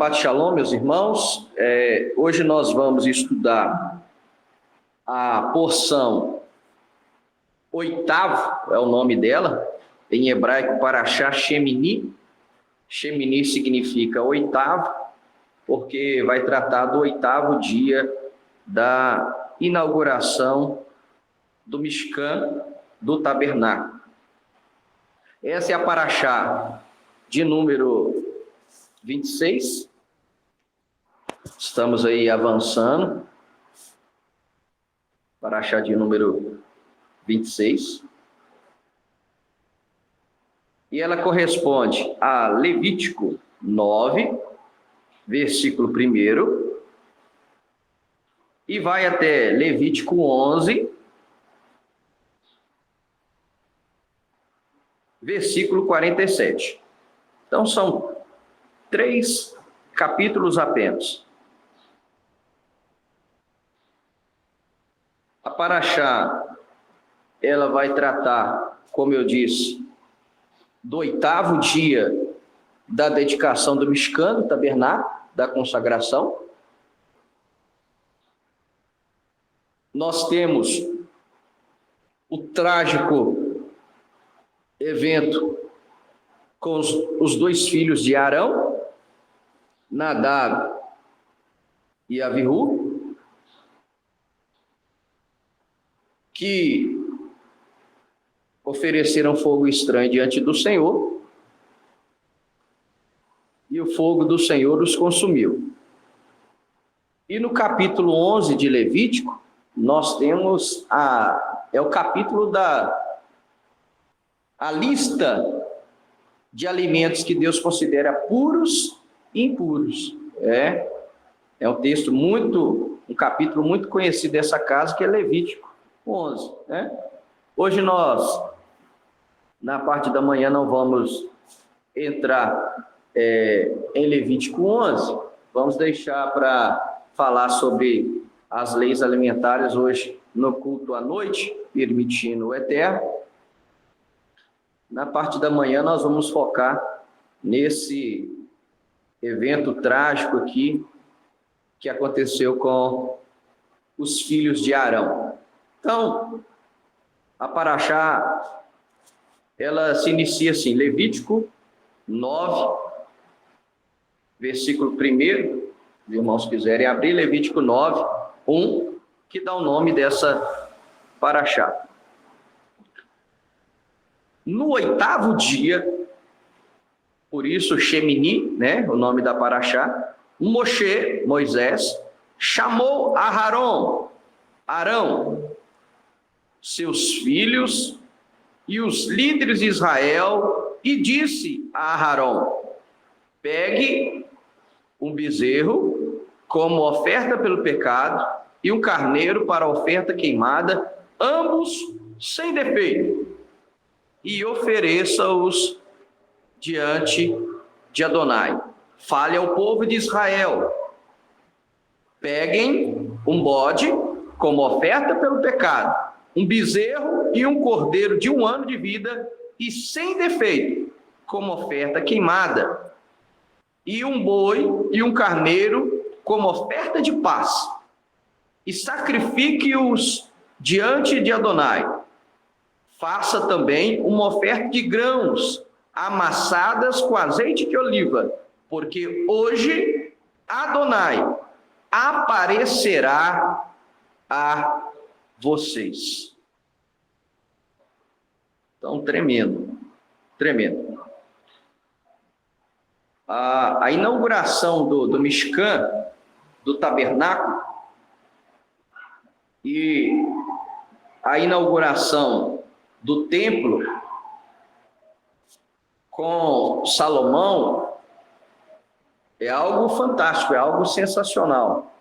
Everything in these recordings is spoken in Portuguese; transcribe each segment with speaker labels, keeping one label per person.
Speaker 1: Shabbat Shalom, meus irmãos. Hoje nós vamos estudar a porção oitavo, é o nome dela, em hebraico, Parashá Shemini. Shemini significa oitavo, porque vai tratar do oitavo dia da inauguração do Mishkan, do tabernáculo. Essa é a Parashá de número 26. Estamos aí avançando. Parashá de número 26. E ela corresponde a Levítico 9, versículo 1, e vai até Levítico 11, versículo 47. Então, são 3 capítulos apenas. A Parashá, ela vai tratar, como eu disse, do oitavo dia da dedicação do Mishkan, do tabernáculo, da consagração. Nós temos o trágico evento com os 2 filhos de Arão, Nadab e Avihu, que ofereceram fogo estranho diante do Senhor, e o fogo do Senhor os consumiu. E no capítulo 11 de Levítico, nós temos o capítulo a lista de alimentos que Deus considera puros e impuros. É um texto um capítulo muito conhecido dessa casa, que é Levítico 11. Hoje nós, na parte da manhã, não vamos entrar em Levítico 11, vamos deixar para falar sobre as leis alimentares hoje no culto à noite, permitindo o Eterno. Na parte da manhã nós vamos focar nesse evento trágico aqui que aconteceu com os filhos de Arão. Então, a Parashá, ela se inicia assim, Levítico 9, versículo 1, os irmãos quiserem abrir, Levítico 9, 1, que dá o nome dessa Parashá. No oitavo dia, por isso Shemini, o nome da Parashá, Moisés, chamou a Arão, seus filhos e os líderes de Israel, e disse a Arão: pegue um bezerro como oferta pelo pecado e um carneiro para oferta queimada, ambos sem defeito, e ofereça-os diante de Adonai. Fale ao povo de Israel: peguem um bode como oferta pelo pecado, um bezerro e um cordeiro de 1 ano de vida e sem defeito, como oferta queimada, e um boi e um carneiro como oferta de paz, e sacrifique-os diante de Adonai. Faça também uma oferta de grãos amassadas com azeite de oliva, porque hoje Adonai aparecerá a vocês. Então, tremendo. A inauguração do Mishkan, do tabernáculo, e a inauguração do templo com Salomão é algo fantástico, é algo sensacional,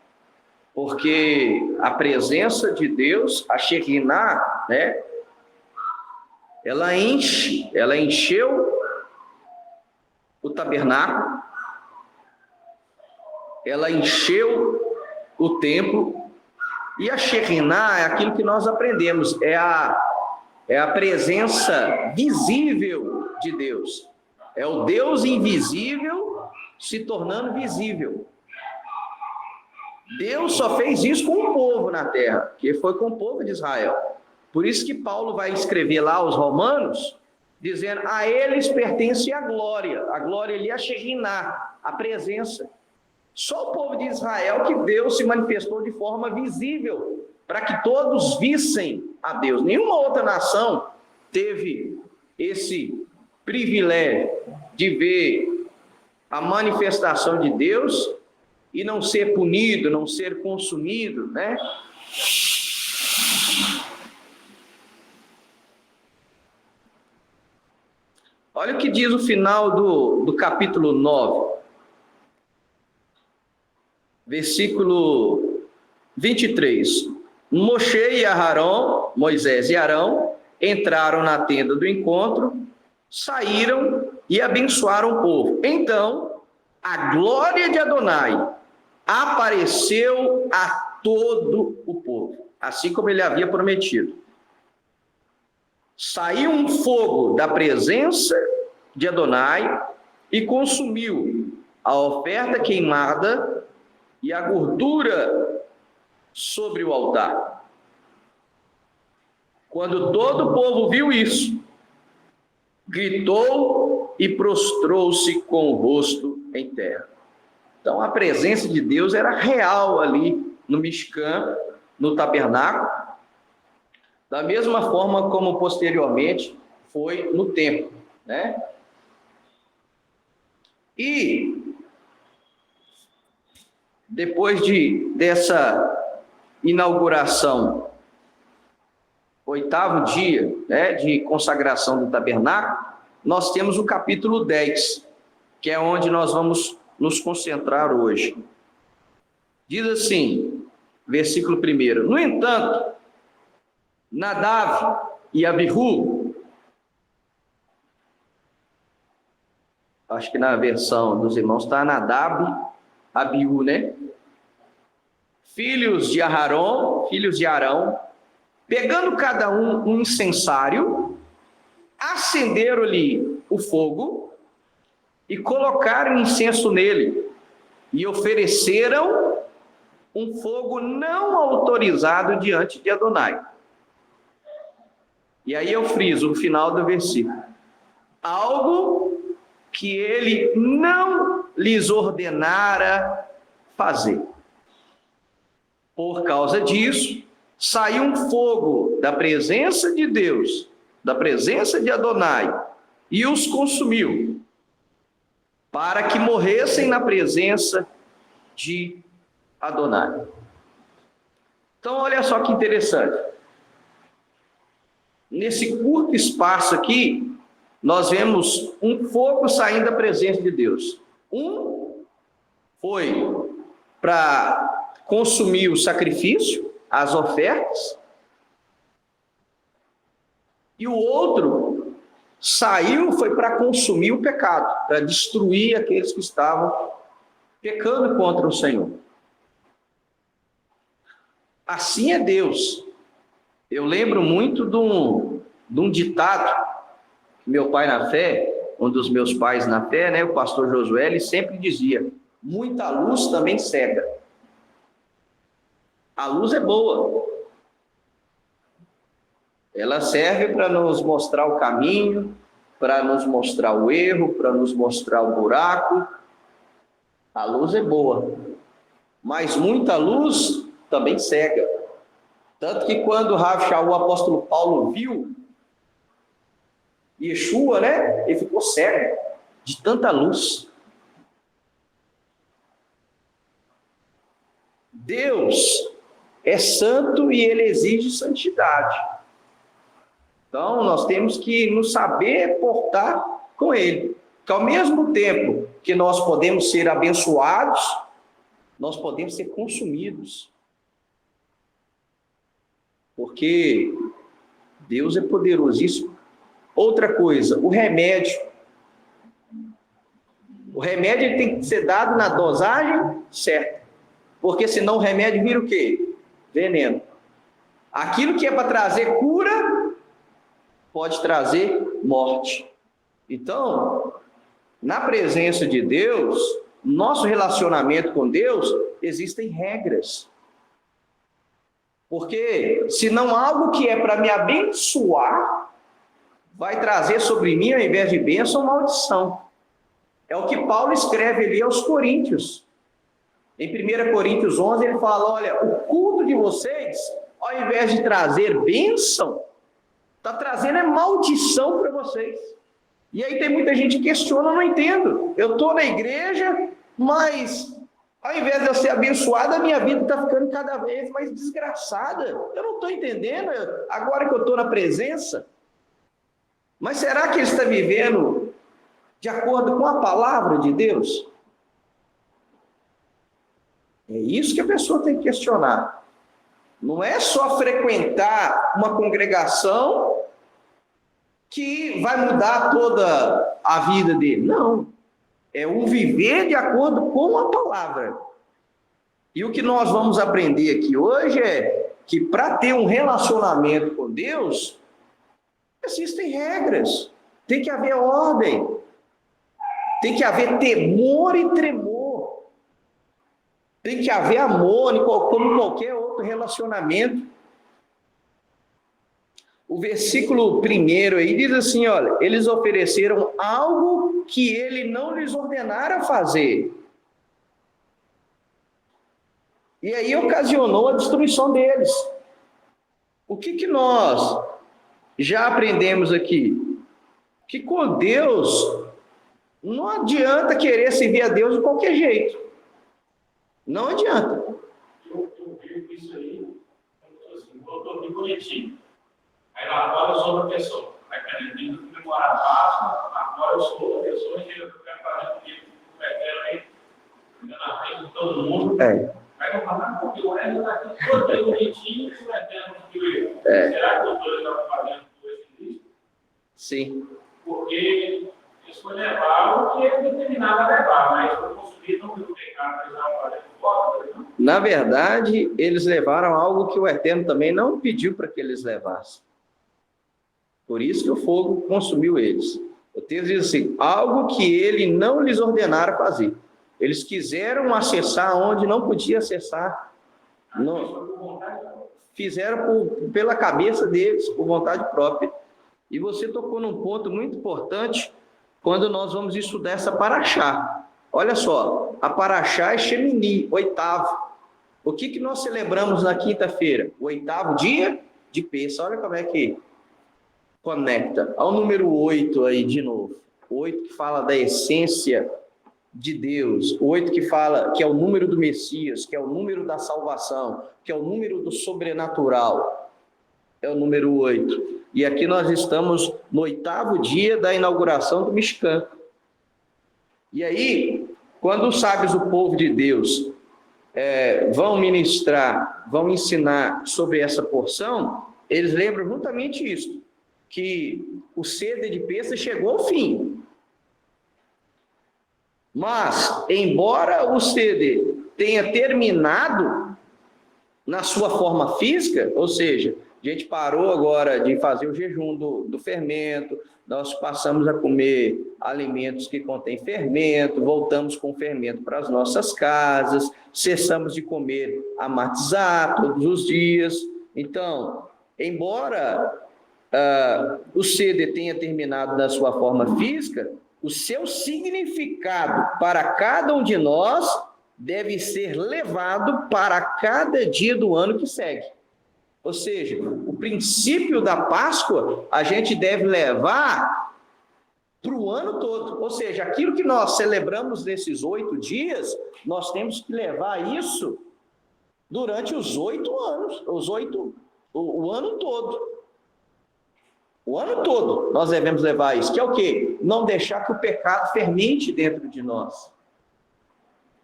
Speaker 1: porque a presença de Deus, a Shekinah, ela encheu o tabernáculo, ela encheu o templo, e a Shekinah é aquilo que nós aprendemos, é a presença visível de Deus. É o Deus invisível se tornando visível. Deus só fez isso com um povo na terra, que foi com o povo de Israel. Por isso que Paulo vai escrever lá aos Romanos, dizendo, a eles pertence a glória ali é a Shekinah, a presença. Só o povo de Israel que Deus se manifestou de forma visível, para que todos vissem a Deus. Nenhuma outra nação teve esse privilégio de ver a manifestação de Deus e não ser punido, não ser consumido, né? Olha o que diz o final do capítulo 9, versículo 23. Moshe e Aarão, Moisés e Arão, entraram na tenda do encontro, saíram e abençoaram o povo. Então, a glória de Adonai apareceu a todo o povo, assim como ele havia prometido. Saiu um fogo da presença de Adonai e consumiu a oferta queimada e a gordura sobre o altar. Quando todo o povo viu isso, gritou e prostrou-se com o rosto em terra. Então a presença de Deus era real ali no Mishkan, no tabernáculo, da mesma forma como posteriormente foi no templo, né? E depois dessa inauguração, 8º dia, né, de consagração do tabernáculo, nós temos o capítulo 10, que é onde nós vamos nos concentrar hoje. Diz assim, versículo 1: No entanto, Nadav e Abihu, acho que na versão dos irmãos está Nadab, Abihu, né? Filhos de Arão, pegando cada um incensário, acenderam-lhe o fogo e colocaram incenso nele, e ofereceram um fogo não autorizado diante de Adonai. E aí eu friso o final do versículo. Algo que ele não lhes ordenara fazer. Por causa disso, saiu um fogo da presença de Deus, da presença de Adonai, e os consumiu, para que morressem na presença de Adonai. Então, olha só que interessante. Nesse curto espaço aqui, nós vemos um fogo saindo da presença de Deus. Um foi para consumir o sacrifício, as ofertas, e o outro saiu, foi para consumir o pecado, para destruir aqueles que estavam pecando contra o Senhor. Assim é Deus. Eu lembro muito de um ditado que meu pai na fé, um dos meus pais na fé, né, o pastor Josué, ele sempre dizia: muita luz também cega. A luz é boa. Ela serve para nos mostrar o caminho, para nos mostrar o erro, para nos mostrar o buraco. A luz é boa. Mas muita luz também cega. Tanto que quando Rav Shaul, o apóstolo Paulo, viu Yeshua, né, ele ficou cego de tanta luz. Deus é santo e ele exige santidade. Então, nós temos que nos saber portar com ele. Que ao mesmo tempo que nós podemos ser abençoados, nós podemos ser consumidos. Porque Deus é poderosíssimo. Outra coisa, o remédio. O remédio ele tem que ser dado na dosagem certa. Porque senão o remédio vira o quê? Veneno. Aquilo que é para trazer cura, pode trazer morte. Então, na presença de Deus, nosso relacionamento com Deus, existem regras. Porque senão algo que é para me abençoar, vai trazer sobre mim, ao invés de bênção, maldição. É o que Paulo escreve ali aos Coríntios. Em 1 Coríntios 11, ele fala, olha, o culto de vocês, ao invés de trazer bênção, está trazendo maldição para vocês. E aí tem muita gente que questiona, eu não entendo. Eu estou na igreja, mas ao invés de eu ser abençoado, a minha vida está ficando cada vez mais desgraçada. Eu não estou entendendo, agora que eu estou na presença. Mas será que ele está vivendo de acordo com a palavra de Deus? É isso que a pessoa tem que questionar. Não é só frequentar uma congregação que vai mudar toda a vida dele. Não. É o viver de acordo com a palavra. E o que nós vamos aprender aqui hoje é que para ter um relacionamento com Deus, existem regras. Tem que haver ordem. Tem que haver temor e tremor. Tem que haver amor, como qualquer outro relacionamento. O versículo 1 aí diz assim, olha, eles ofereceram algo que ele não lhes ordenara fazer. E aí ocasionou a destruição deles. O que nós já aprendemos aqui? Que com Deus, não adianta querer servir a Deus de qualquer jeito. Não adianta.
Speaker 2: Eu vivo isso aí, assim, eu estou aqui bonitinho. Aí lá fora eu sou outra pessoa. Aí quando ele diz comemorar a Páscoa, lá fora eu sou outra pessoa e eu quero fazer comigo, aí, na frente de todo mundo. Aí eu falo, porque o Hélio está aqui todo bonitinho e o Eterno não viu ele. Será que o doutor está fazendo tudo isso?
Speaker 1: Sim.
Speaker 2: Porque eles foram levar o que ele determinava a levar, mas o consumir não viu o pecado, eles estavam fazendo fora.
Speaker 1: Na verdade, eles levaram algo que o Eterno também não pediu para que eles levassem. Por isso que o fogo consumiu eles. O texto diz assim, algo que ele não lhes ordenara fazer. Eles quiseram acessar onde não podia acessar. Não, fizeram pela cabeça deles, por vontade própria. E você tocou num ponto muito importante quando nós vamos estudar essa paraxá. Olha só, a paraxá é Shemini, 8º. O que nós celebramos na quinta-feira? O 8º dia de Pêssego. Olha como é que conecta. Ao número 8 aí de novo. 8 que fala da essência de Deus. 8 que fala que é o número do Messias, que é o número da salvação, que é o número do sobrenatural. É o número 8. E aqui nós estamos no 8º dia da inauguração do Mishkan. E aí, quando os sábios do povo de Deus vão ministrar, vão ensinar sobre essa porção, eles lembram justamente isso, que o Seder de Pêssego chegou ao fim. Mas, embora o Seder tenha terminado na sua forma física, ou seja, a gente parou agora de fazer o jejum do fermento, nós passamos a comer alimentos que contêm fermento, voltamos com fermento para as nossas casas, cessamos de comer amatizar todos os dias. Então, embora o Seder tenha terminado na sua forma física, o seu significado para cada um de nós deve ser levado para cada dia do ano que segue. Ou seja, o princípio da Páscoa a gente deve levar para o ano todo. Ou seja, aquilo que nós celebramos nesses 8 dias, nós temos que levar isso durante os 8 anos, o ano todo. O ano todo nós devemos levar isso, que é o quê? Não deixar que o pecado fermente dentro de nós.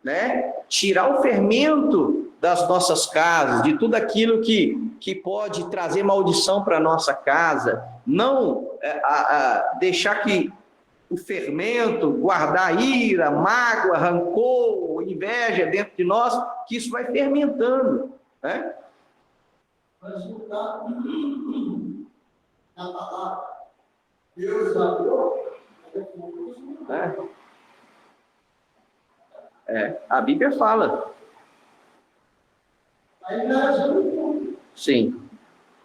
Speaker 1: Né? Tirar o fermento das nossas casas, de tudo aquilo que pode trazer maldição para a nossa casa. Não deixar que o fermento, guardar ira, mágoa, rancor, inveja dentro de nós, que isso vai fermentando. Né?
Speaker 3: Mas não está na palavra. Deus já deu.
Speaker 1: A Bíblia fala.
Speaker 3: Aí nós vamos.
Speaker 1: Sim.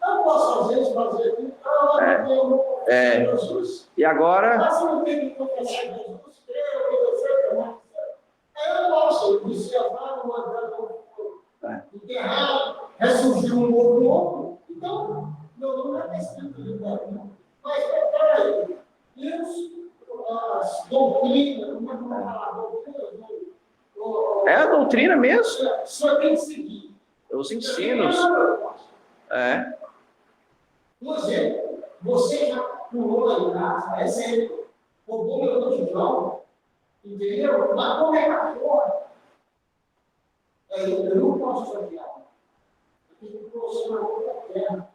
Speaker 3: Eu posso fazer isso, fazer aquilo. Jesus.
Speaker 1: E agora,
Speaker 3: Mas eu não tenho que confessar Jesus, eu posso, eu disse, enterrado, ressurgiu um outro homem. Então, não é escrito de Deus. Mas, peraí, as doutrinas, como é que vai falar?
Speaker 1: é a doutrina mesmo.
Speaker 3: O senhor tem que seguir.
Speaker 1: Os ensinos.
Speaker 3: Por exemplo, você já pulou lá em casa, é sério, roubou meu botijão, entendeu? Mas como é que fora? Eu não posso chatear. Eu tenho que trouxer uma outra terra.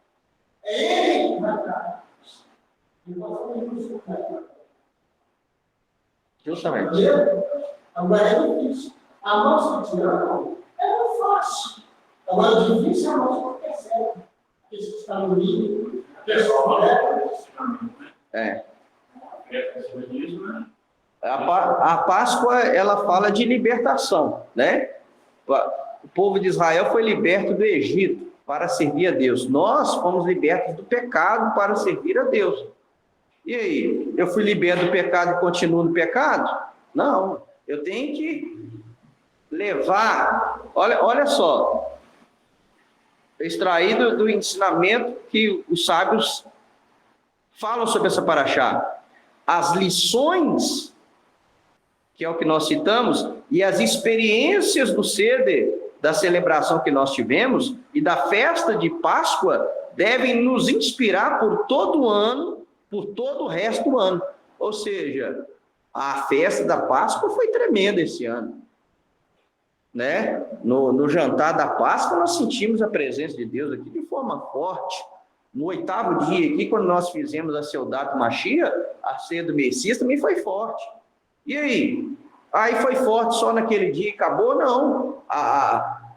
Speaker 3: É ele que vai dar. Então, foi isso que vai dar.
Speaker 1: Justamente.
Speaker 3: Agora é difícil. A nossa tirana é muito fácil. Agora é difícil a nossa que percebe. Esse que está no livro,
Speaker 2: A pessoa
Speaker 1: A Páscoa, ela fala de libertação, né? O povo de Israel foi liberto do Egito para servir a Deus. Nós fomos libertos do pecado para servir a Deus. E aí, eu fui liberto do pecado e continuo no pecado? Não, eu tenho que levar. Olha só, extraído do ensinamento que os sábios falam sobre essa paraxá. As lições, que é o que nós citamos, e as experiências do Seder, da celebração que nós tivemos, e da festa de Páscoa, devem nos inspirar por todo o ano, por todo o resto do ano. Ou seja, a festa da Páscoa foi tremenda esse ano. Né? No jantar da Páscoa, nós sentimos a presença de Deus aqui de forma forte. No 8º dia aqui, quando nós fizemos a Seudat Mashiach, a ceia do Messias, também foi forte. E aí? Aí foi forte só naquele dia e acabou? Não.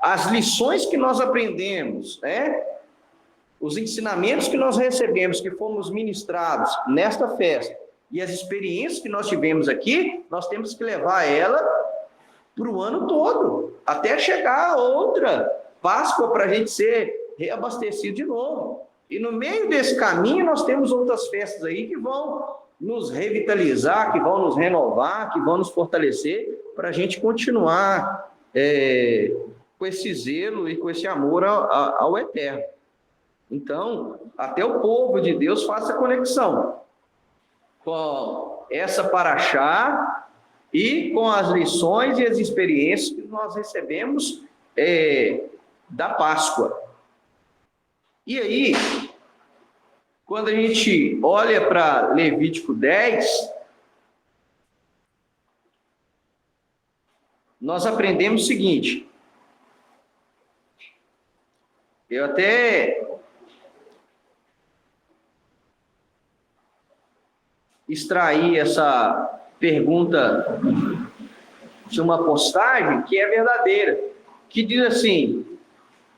Speaker 1: As lições que nós aprendemos, né? Os ensinamentos que nós recebemos, que fomos ministrados nesta festa, e as experiências que nós tivemos aqui, nós temos que levar ela para o ano todo, até chegar a outra Páscoa para a gente ser reabastecido de novo. E no meio desse caminho nós temos outras festas aí que vão nos revitalizar, que vão nos renovar, que vão nos fortalecer para a gente continuar com esse zelo e com esse amor ao eterno. Então, até o povo de Deus faz essa conexão com essa paraxá e com as lições e as experiências que nós recebemos da Páscoa. E aí, quando a gente olha para Levítico 10, nós aprendemos o seguinte. Eu até extraí essa pergunta de uma postagem que é verdadeira, que diz assim: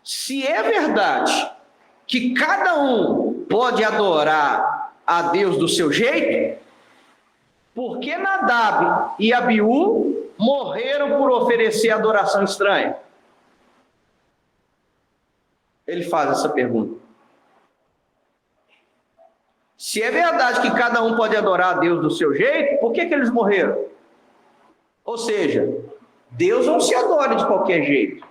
Speaker 1: se é verdade que cada um pode adorar a Deus do seu jeito, por que Nadab e Abiú morreram por oferecer adoração estranha? Ele faz essa pergunta. Se é verdade que cada um pode adorar a Deus do seu jeito, por que eles morreram? Ou seja, Deus não se adora de qualquer jeito.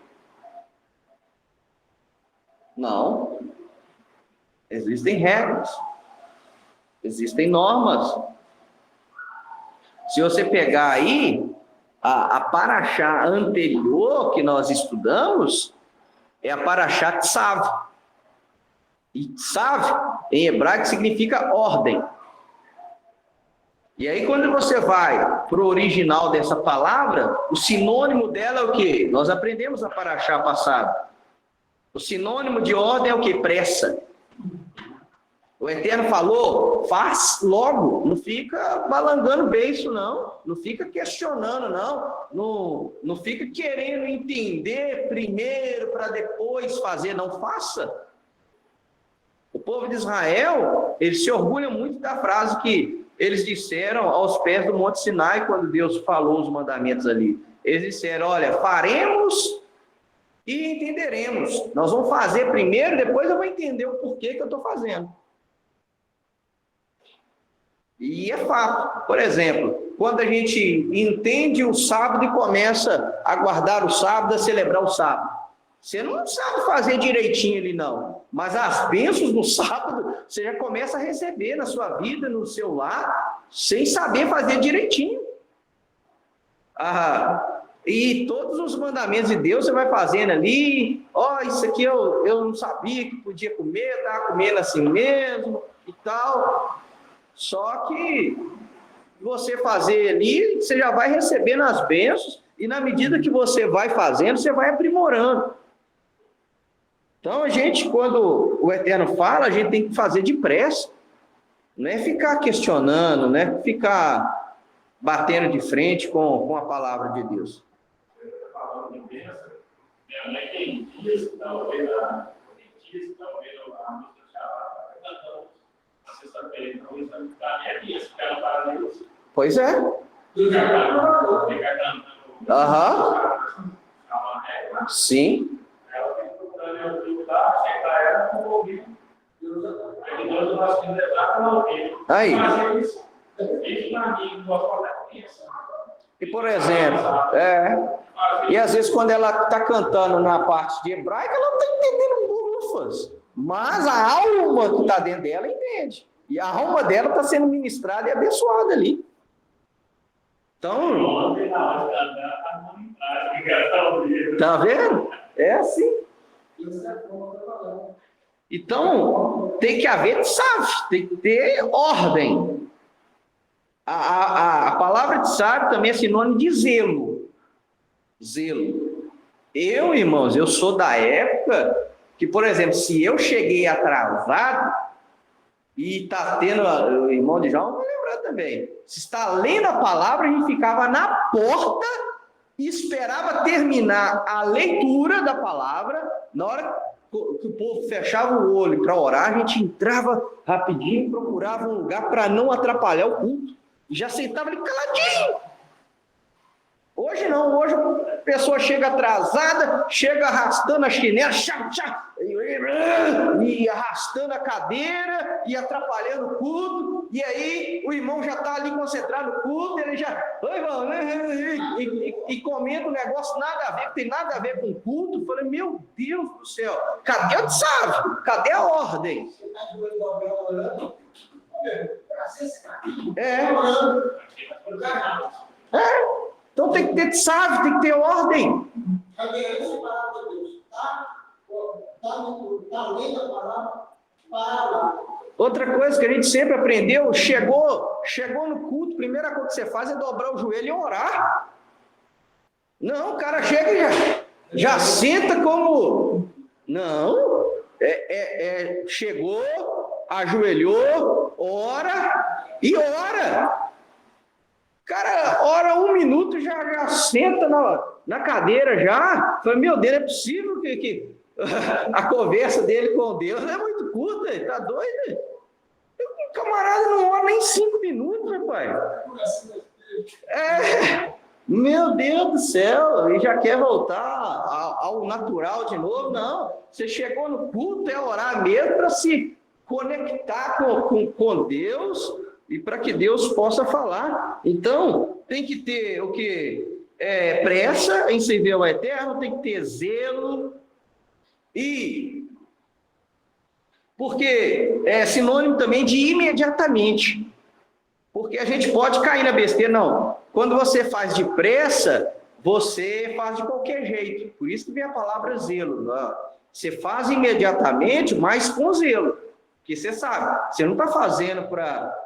Speaker 1: Não. Existem regras. Existem normas. Se você pegar aí, a paraxá anterior que nós estudamos, é a paraxá Tzav. E Tzav, em hebraico, significa ordem. E aí, quando você vai para o original dessa palavra, o sinônimo dela é o quê? Nós aprendemos na paraxá passada. O sinônimo de ordem é o quê? Pressa. O Eterno falou, faz logo. Não fica balangando beiço, não. Não fica questionando, não. Não fica querendo entender primeiro para depois fazer. Não faça. O povo de Israel, eles se orgulham muito da frase que eles disseram aos pés do Monte Sinai, quando Deus falou os mandamentos ali. Eles disseram, olha, faremos e entenderemos. Nós vamos fazer primeiro, depois eu vou entender o porquê que eu estou fazendo. E é fato. Por exemplo, quando a gente entende o sábado e começa a guardar o sábado, a celebrar o sábado, você não sabe fazer direitinho ali, não. Mas as bênçãos no sábado, você já começa a receber na sua vida, no seu lar, sem saber fazer direitinho. E todos os mandamentos de Deus você vai fazendo ali. Isso aqui eu não sabia que podia comer, estava comendo assim mesmo e tal. Só que você fazer ali, você já vai recebendo as bênçãos, e na medida que você vai fazendo, você vai aprimorando. Então, a gente, quando o Eterno fala, a gente tem que fazer depressa. Não é ficar questionando, não é ficar batendo de frente com a palavra de Deus.
Speaker 2: Você está falando de bênção, minha mãe tem dias que está ouvindo lá, na sexta-feira, então isso está minha dia, se quer para Deus.
Speaker 1: Pois é. Sim.
Speaker 2: Ela tem que procurar o filho lá, chegar ela com o ouvido. Aí Deus o nosso filho levar para o ouvido.
Speaker 1: Aí.
Speaker 2: Fazer isso. Isso para mim, não posso falar isso.
Speaker 1: E, por exemplo, e às vezes quando ela está cantando na parte de hebraico, ela não está entendendo burufas. Mas a alma que está dentro dela entende. E a alma dela está sendo ministrada e abençoada ali. Então, tá vendo? É assim. Então, tem que haver, sabe? Tem que ter ordem. A palavra de sábio também é sinônimo de zelo. Zelo. Eu, irmãos, eu sou da época que, por exemplo, se eu cheguei atrasado e está tendo, o irmão de João vai lembrar também, se está lendo a palavra, a gente ficava na porta e esperava terminar a leitura da palavra. Na hora que o povo fechava o olho para orar, a gente entrava rapidinho e procurava um lugar para não atrapalhar o culto. E já sentava ali caladinho. Hoje não, hoje a pessoa chega atrasada, chega arrastando a chinela, e arrastando a cadeira, e atrapalhando o culto, e aí o irmão já está ali concentrado no culto, ele já, e comenta um negócio nada a ver, que tem nada a ver com o culto. Eu falei, meu Deus do céu, cadê o sábio? Cadê a ordem? Então tem que ter sábio, tem que ter ordem. Outra coisa que a gente sempre aprendeu, chegou no culto, a primeira coisa que você faz é dobrar o joelho e orar. Não, o cara chega e já senta como... Não, chegou, ajoelhou, ora e ora. Cara, ora 1 minuto já senta na cadeira já. Falei, meu Deus, é possível que a conversa dele com Deus é muito curta, ele tá doido? O camarada não ora nem 5 minutos, rapaz. Meu Deus do céu, e já quer voltar ao natural de novo? Não, você chegou no culto, é orar mesmo para se conectar com Deus e para que Deus possa falar. Então, tem que ter o que? Pressa em servir ao Eterno, tem que ter zelo, e porque é sinônimo também de imediatamente. Porque a gente pode cair na besteira, não. Quando você faz depressa, você faz de qualquer jeito. Por isso que vem a palavra zelo. Não? Você faz imediatamente, mas com zelo. Porque você sabe, você não está fazendo para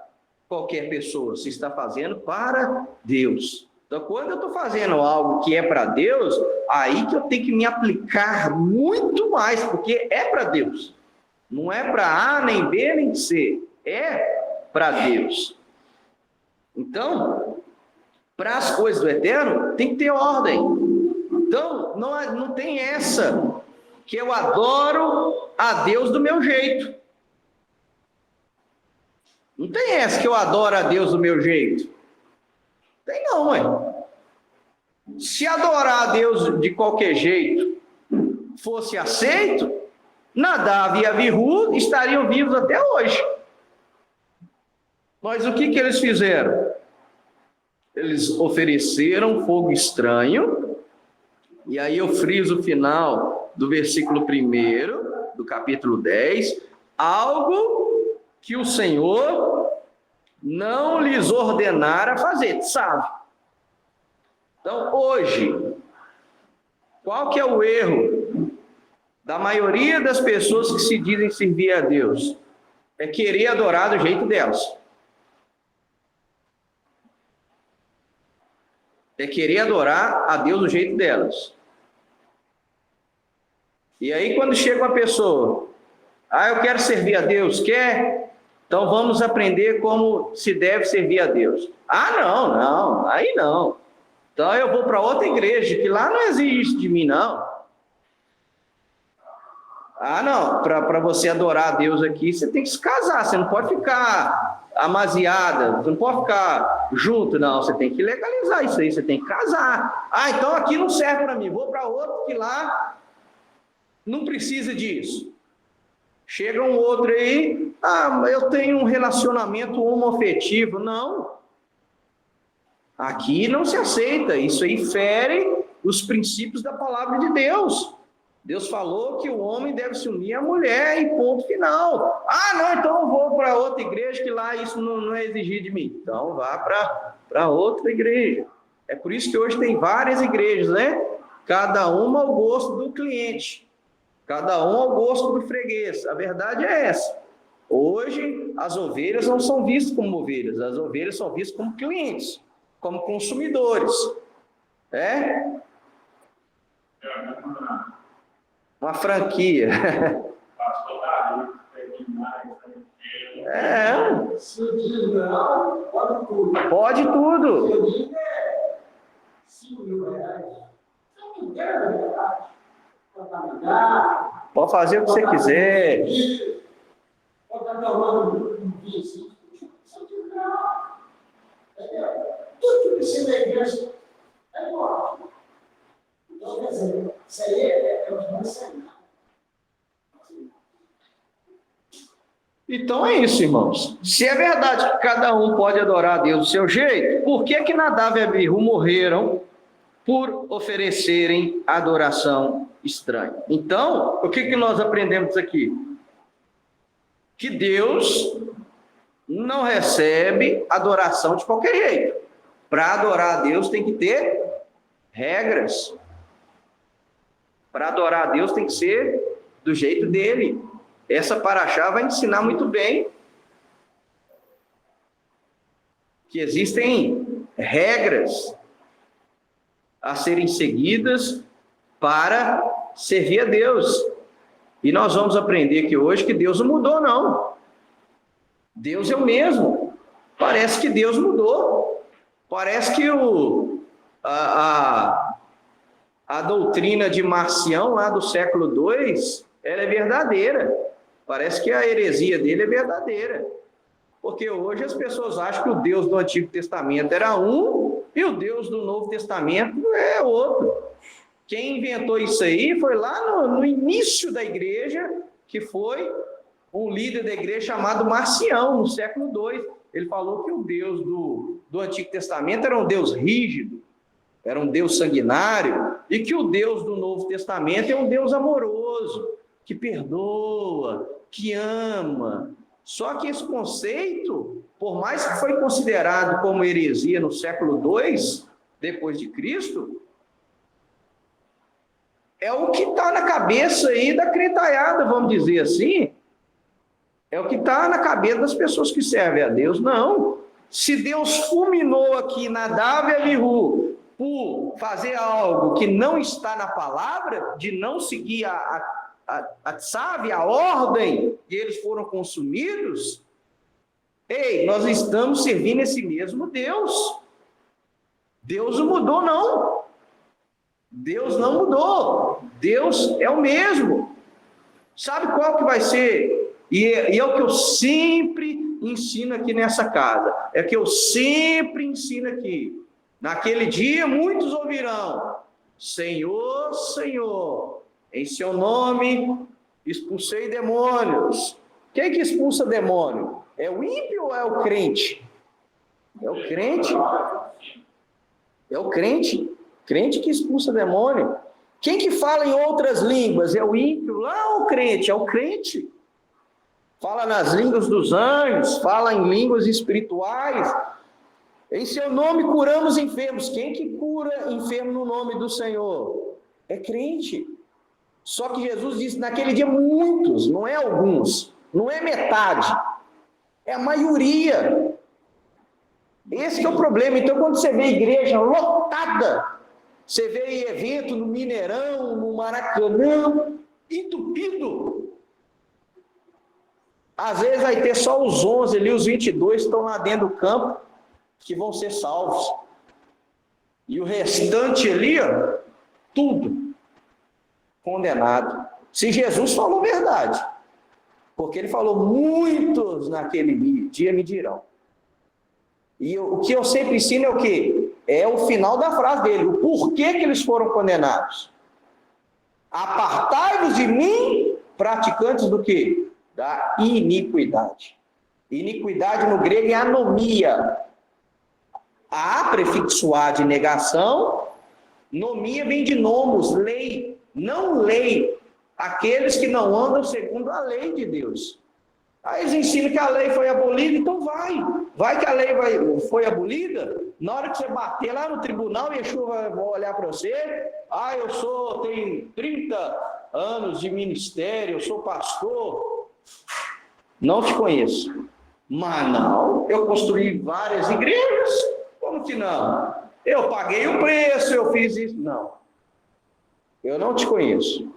Speaker 1: qualquer pessoa, você está fazendo para Deus. Então, quando eu estou fazendo algo que é para Deus, aí que eu tenho que me aplicar muito mais, porque é para Deus. Não é para A, nem B, nem C. É para Deus. Então, para as coisas do Eterno, tem que ter ordem. Então, não tem essa, que eu adoro a Deus do meu jeito. Não tem essa que eu adoro a Deus do meu jeito. Tem não, ué. Se adorar a Deus de qualquer jeito fosse aceito, Nadav e Abihu estariam vivos até hoje. Mas o que eles fizeram? Eles ofereceram fogo estranho, e aí eu friso o final do versículo 1 do capítulo 10, algo que o Senhor não lhes ordenara fazer, sabe? Então, hoje, qual que é o erro da maioria das pessoas que se dizem servir a Deus? É querer adorar do jeito delas. É querer adorar a Deus do jeito delas. E aí, quando chega uma pessoa, eu quero servir a Deus, quer? Então vamos aprender como se deve servir a Deus. Não, aí não. Então eu vou para outra igreja, que lá não exige isso de mim, não. Não, para você adorar a Deus aqui, você tem que se casar, você não pode ficar amaziada, você não pode ficar junto, não, você tem que legalizar isso aí, você tem que casar. Então aqui não serve para mim, vou para outro que lá não precisa disso. Chega um outro aí, eu tenho um relacionamento homoafetivo. Não. Aqui não se aceita, isso aí fere os princípios da palavra de Deus. Deus falou que o homem deve se unir à mulher e ponto final. Não, então eu vou para outra igreja que lá isso não é exigir de mim. Então vá para outra igreja. É por isso que hoje tem várias igrejas, né? Cada uma ao gosto do cliente. Cada um ao gosto do freguês. A verdade é essa. Hoje as ovelhas não são vistas como ovelhas, as ovelhas são vistas como clientes, como consumidores. Uma franquia.
Speaker 3: Se eu digo não, pode tudo.
Speaker 1: Pode tudo.
Speaker 3: Se eu digo R$5.000, eu não quero a verdade.
Speaker 1: Pode fazer o que você quiser.
Speaker 3: Pode estar tomando um vinho assim. Se eu digo não, entendeu? Tudo que precisa da igreja é igual. Então, quer dizer, isso aí é o que vai ser.
Speaker 1: Então é isso, irmãos. Se é verdade que cada um pode adorar a Deus do seu jeito, por que Nadav e Abihu morreram por oferecerem adoração estranha? Então, o que nós aprendemos aqui? Que Deus não recebe adoração de qualquer jeito. Para adorar a Deus tem que ter regras. Para adorar a Deus tem que ser do jeito dele. Essa paraxá vai ensinar muito bem que existem regras a serem seguidas para servir a Deus. E nós vamos aprender aqui hoje que Deus não mudou, não. Deus é o mesmo. Parece que Deus mudou. Parece que a doutrina de Marcião, lá do século II, ela é verdadeira. Parece que a heresia dele é verdadeira. Porque hoje as pessoas acham que o Deus do Antigo Testamento era um e o Deus do Novo Testamento é outro. Quem inventou isso aí foi lá no início da igreja, que foi um líder da igreja chamado Marcião, no século II. Ele falou que o Deus do Antigo Testamento era um Deus rígido, era um Deus sanguinário, e que o Deus do Novo Testamento é um Deus amoroso, que perdoa, que ama. Só que esse conceito, por mais que foi considerado como heresia no século II, depois de Cristo, é o que está na cabeça aí da cretaiada, vamos dizer assim. É o que está na cabeça das pessoas que servem a Deus. Não. Se Deus fulminou aqui Nadav e Abihu por fazer algo que não está na palavra, de não seguir a ordem, e eles foram consumidos, nós estamos servindo esse mesmo Deus. Deus não mudou, não. Deus não mudou. Deus é o mesmo. Sabe qual que vai ser? E é o que eu sempre ensino aqui nessa casa. É que eu sempre ensino aqui. Naquele dia muitos ouvirão: Senhor, Senhor, em seu nome expulsei demônios. Quem que expulsa demônio? É o ímpio ou é o crente? É o crente. É o crente. Crente que expulsa demônio. Quem que fala em outras línguas? É o ímpio lá ou o crente? É o crente. Fala nas línguas dos anjos, fala em línguas espirituais. Em seu nome curamos enfermos. Quem que cura enfermo no nome do Senhor? É crente. Só que Jesus disse, naquele dia muitos, não é alguns, não é metade, é a maioria. Esse que é o problema. Então, quando você vê igreja lotada, você vê evento no Mineirão, no Maracanã, entupido. Às vezes vai ter só os 11 ali, os 22 estão lá dentro do campo, que vão ser salvos. E o restante ali, ó, tudo condenado. Se Jesus falou verdade, porque ele falou, muitos naquele dia me dirão. E o que eu sempre ensino é o quê? É o final da frase dele, o porquê que eles foram condenados. Apartai-vos de mim, praticantes do quê? Da iniquidade. Iniquidade no grego é anomia. A prefixuar de negação, nomia vem de nomos, lei. Não lei, aqueles que não andam segundo a lei de Deus. Aí eles ensinam que a lei foi abolida, então vai que a lei foi abolida, na hora que você bater lá no tribunal, Yeshua vai olhar para você, eu tenho 30 anos de ministério, eu sou pastor, não te conheço. Mas não, eu construí várias igrejas, como que não? Eu paguei o preço, eu fiz isso, não. Eu não te conheço.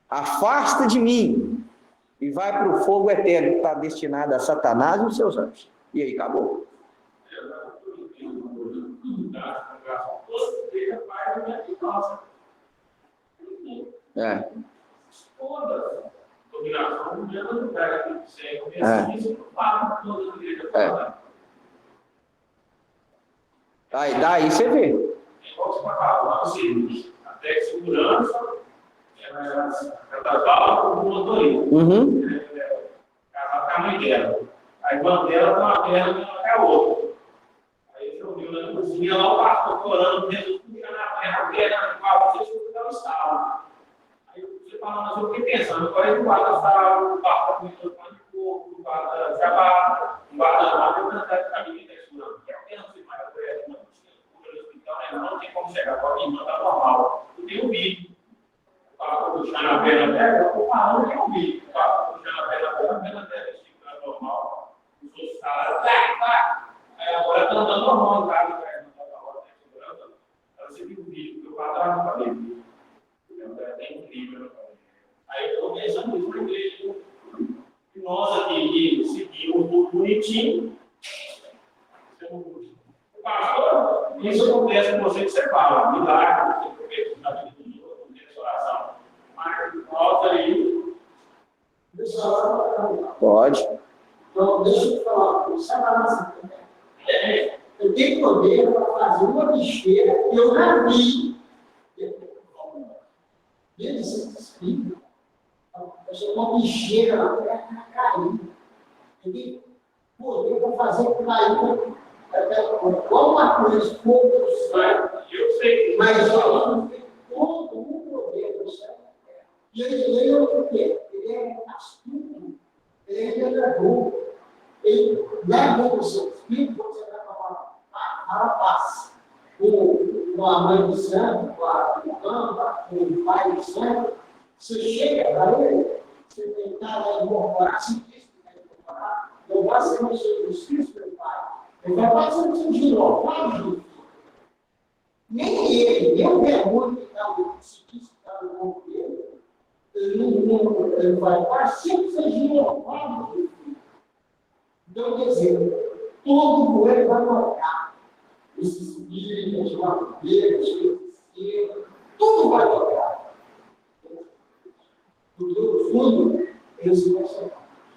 Speaker 1: Afasta de mim e vai para o fogo eterno que está destinado a Satanás e os seus anjos. E aí, acabou. É. Daí você vê.
Speaker 2: Até segurança, ela com o motorista. Casal com a mãe dela. A irmã dela com uma perna com a outra. Aí você ouviu na cozinha lá o pastor orando, Jesus puxando a perna com a outra, você ela estava. Aí você fala, mas eu fiquei pensando, agora ele guarda estava, o pastor começou a de corpo, o guarda trabalho, o guarda lá, eu cantar de caminho da segurança. Que alguém não sei mais, não tinha cura no hospital, não tem como chegar, a minha irmã está normal. Eu tenho um vídeo. O pastor puxando a perna dela, eu estou falando que é um vídeo. O pastor puxando a perna dela, esticando normal. Os outros caras, aí agora está andando normal, cara, ela sempre viu o vídeo, porque o quadro estava no cabelo. É incrível. Aí eu estou pensando nisso na igreja. E nós aqui que seguimos tudo bonitinho. O pastor, isso acontece com você que você fala, milagre, você vê na vida do outro, tem oração. Mas nós aí.
Speaker 1: Pode.
Speaker 3: Então, deixa eu te falar, o Satanás também. Eu tenho poder para fazer uma besteira que eu já vi. Desse espírito, uma besteira na terra cair. Eu tenho poder para fazer cair como uma coisa pouco
Speaker 2: Eu sei.
Speaker 3: mas eu não tenho todo o poder do céu. E ele é o quê? Ele é astuto, ele é enganador. Ele leva o seu filho, você vai falar, paz. Com a mãe do santo, com o pai do santo, você chega para ele, você tentar incorporar, se diz que vai incorporar, não vai ser o seu justiça, meu pai. Ele vai ser o seu gilofado, filho. Nem ele, nem o demônio que está se diz que está no corpo dele, ele vai parecer que seja gilofado, filho. Então, quer dizer, todo mundo vai tocar. Esses espíritos, macumeiros, tudo vai tocar. Porque no fundo, eles vão ser.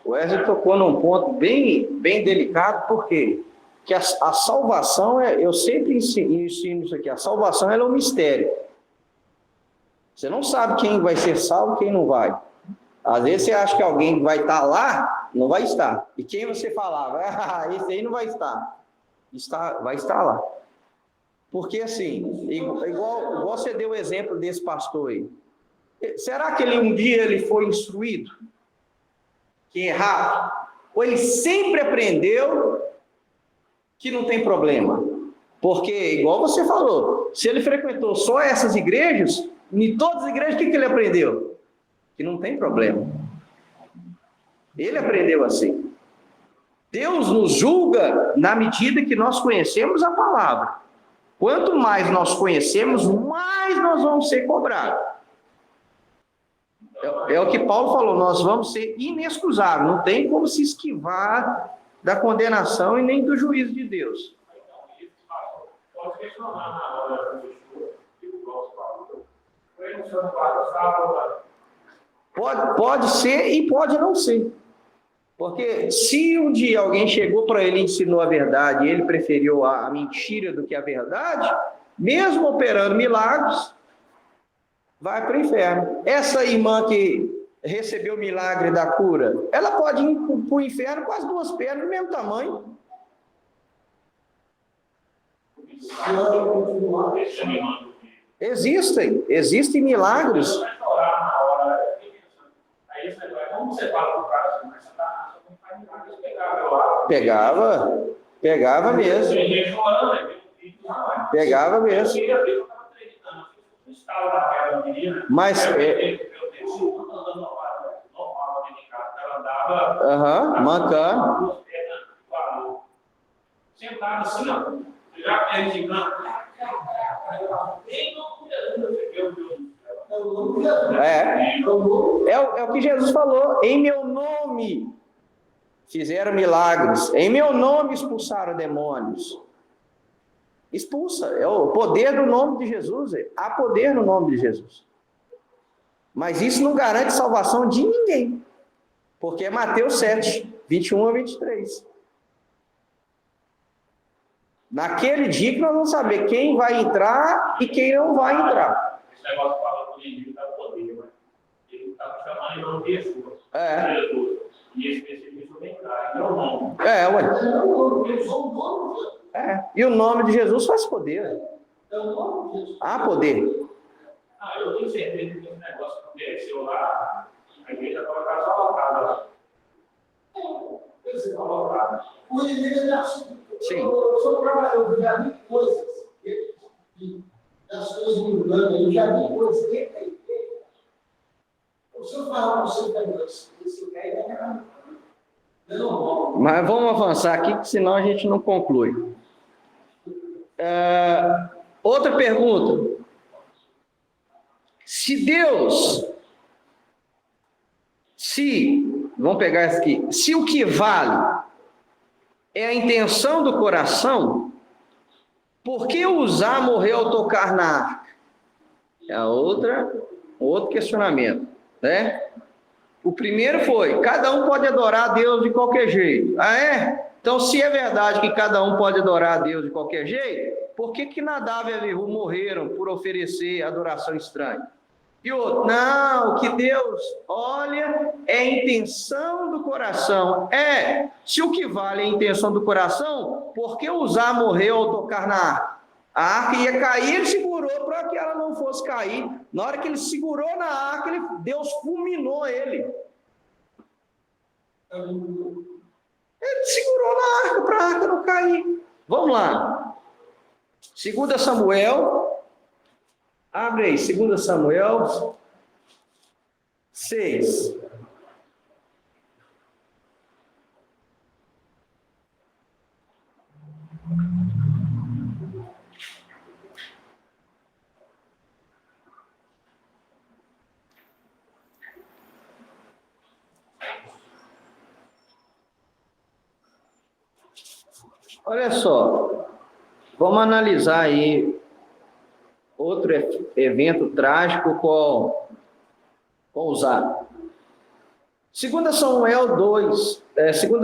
Speaker 1: O Wesley tocou num ponto bem delicado, porque que a salvação, eu sempre ensino isso aqui, a salvação ela é um mistério. Você não sabe quem vai ser salvo e quem não vai. Às vezes você acha que alguém vai estar lá, não vai estar. E quem você falava, esse aí não vai estar. Vai estar lá. Porque assim, igual você deu o exemplo desse pastor aí. Será que um dia ele foi instruído? Que é errado? Ou ele sempre aprendeu que não tem problema? Porque, igual você falou, se ele frequentou só essas igrejas, em todas as igrejas, o que ele aprendeu? Que não tem problema. Ele aprendeu assim. Deus nos julga na medida que nós conhecemos a palavra. Quanto mais nós conhecemos, mais nós vamos ser cobrados. É o que Paulo falou, nós vamos ser inexcusáveis, não tem como se esquivar da condenação e nem do juízo de Deus.
Speaker 2: Pode questionar na hora do estudo, que o Paulo falou.
Speaker 1: Pode ser e pode não ser. Porque se um dia alguém chegou para ele e ensinou a verdade e ele preferiu a mentira do que a verdade, mesmo operando milagres, vai para o inferno. Essa irmã que recebeu o milagre da cura, ela pode ir para o inferno com as duas pernas do mesmo tamanho. Existem milagres. Pegava mesmo. Pegava mesmo. Mas mancando.
Speaker 2: Sentado assim, ó. Já acreditando.
Speaker 1: É o que Jesus falou. Em meu nome fizeram milagres. Em meu nome expulsaram demônios. Expulsa. É o poder do nome de Jesus. Há poder no nome de Jesus. Mas isso não garante salvação de ninguém. Porque é Mateus 7, 21 a 23. Naquele dia que nós vamos saber quem vai entrar e quem não vai entrar.
Speaker 2: Esse negócio fala com o inimigo da poder, mas ele está chamando em nome de Jesus.
Speaker 1: Jesus.
Speaker 2: E esse específico vem cá, então não.
Speaker 1: E o nome de Jesus faz poder. Há poder.
Speaker 2: Eu tenho certeza que esse negócio aconteceu lá, a igreja estava só lotada lá.
Speaker 3: O inimigo é assim.
Speaker 1: Sim.
Speaker 3: Eu já vi coisas, as coisas mudando, eu já vi coisas. O senhor fala para o seu
Speaker 1: Mas vamos avançar aqui, que senão a gente não conclui. Outra pergunta. Vamos pegar essa aqui. Se o que vale é a intenção do coração, por que usar morrer ao tocar na arca? É outro questionamento, né? O primeiro foi, cada um pode adorar a Deus de qualquer jeito. Então, se é verdade que cada um pode adorar a Deus de qualquer jeito, por que Nadab e Abiú morreram por oferecer adoração estranha? E outro, não, o que Deus olha é a intenção do coração. Se o que vale é a intenção do coração, por que Uzá morreu ao tocar na arca? A arca ia cair, ele segurou para que ela não fosse cair. Na hora que ele segurou na arca, Deus fulminou ele. Ele segurou na arca para a arca não cair. Vamos lá. 2 Samuel. Abre aí, 2 Samuel 6. Olha só, vamos analisar aí outro evento trágico com Uzá. 2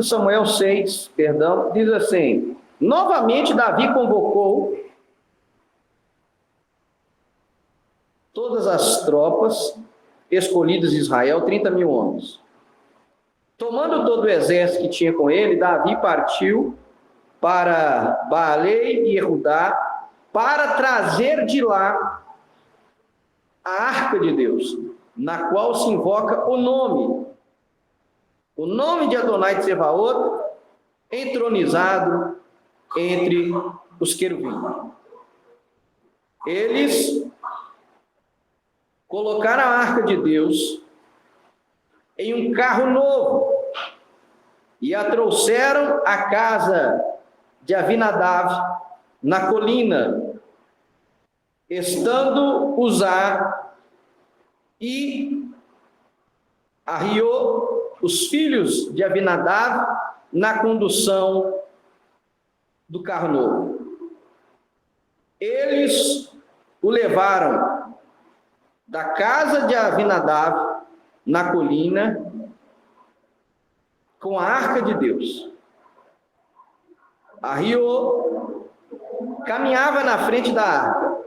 Speaker 1: Samuel 6, diz assim: Novamente, Davi convocou todas as tropas escolhidas de Israel, 30 mil homens. Tomando todo o exército que tinha com ele, Davi partiu para Baalei e Erudá para trazer de lá a arca de Deus, na qual se invoca o nome de Adonai de Tsebaot, entronizado entre os querubins. Eles colocaram a arca de Deus em um carro novo e a trouxeram à casa de Avinadav, na colina, estando Uzá e Arriô, os filhos de Avinadav, na condução do carro novo. Eles o levaram da casa de Avinadav, na colina, com a arca de Deus. Arriô caminhava na frente da arca.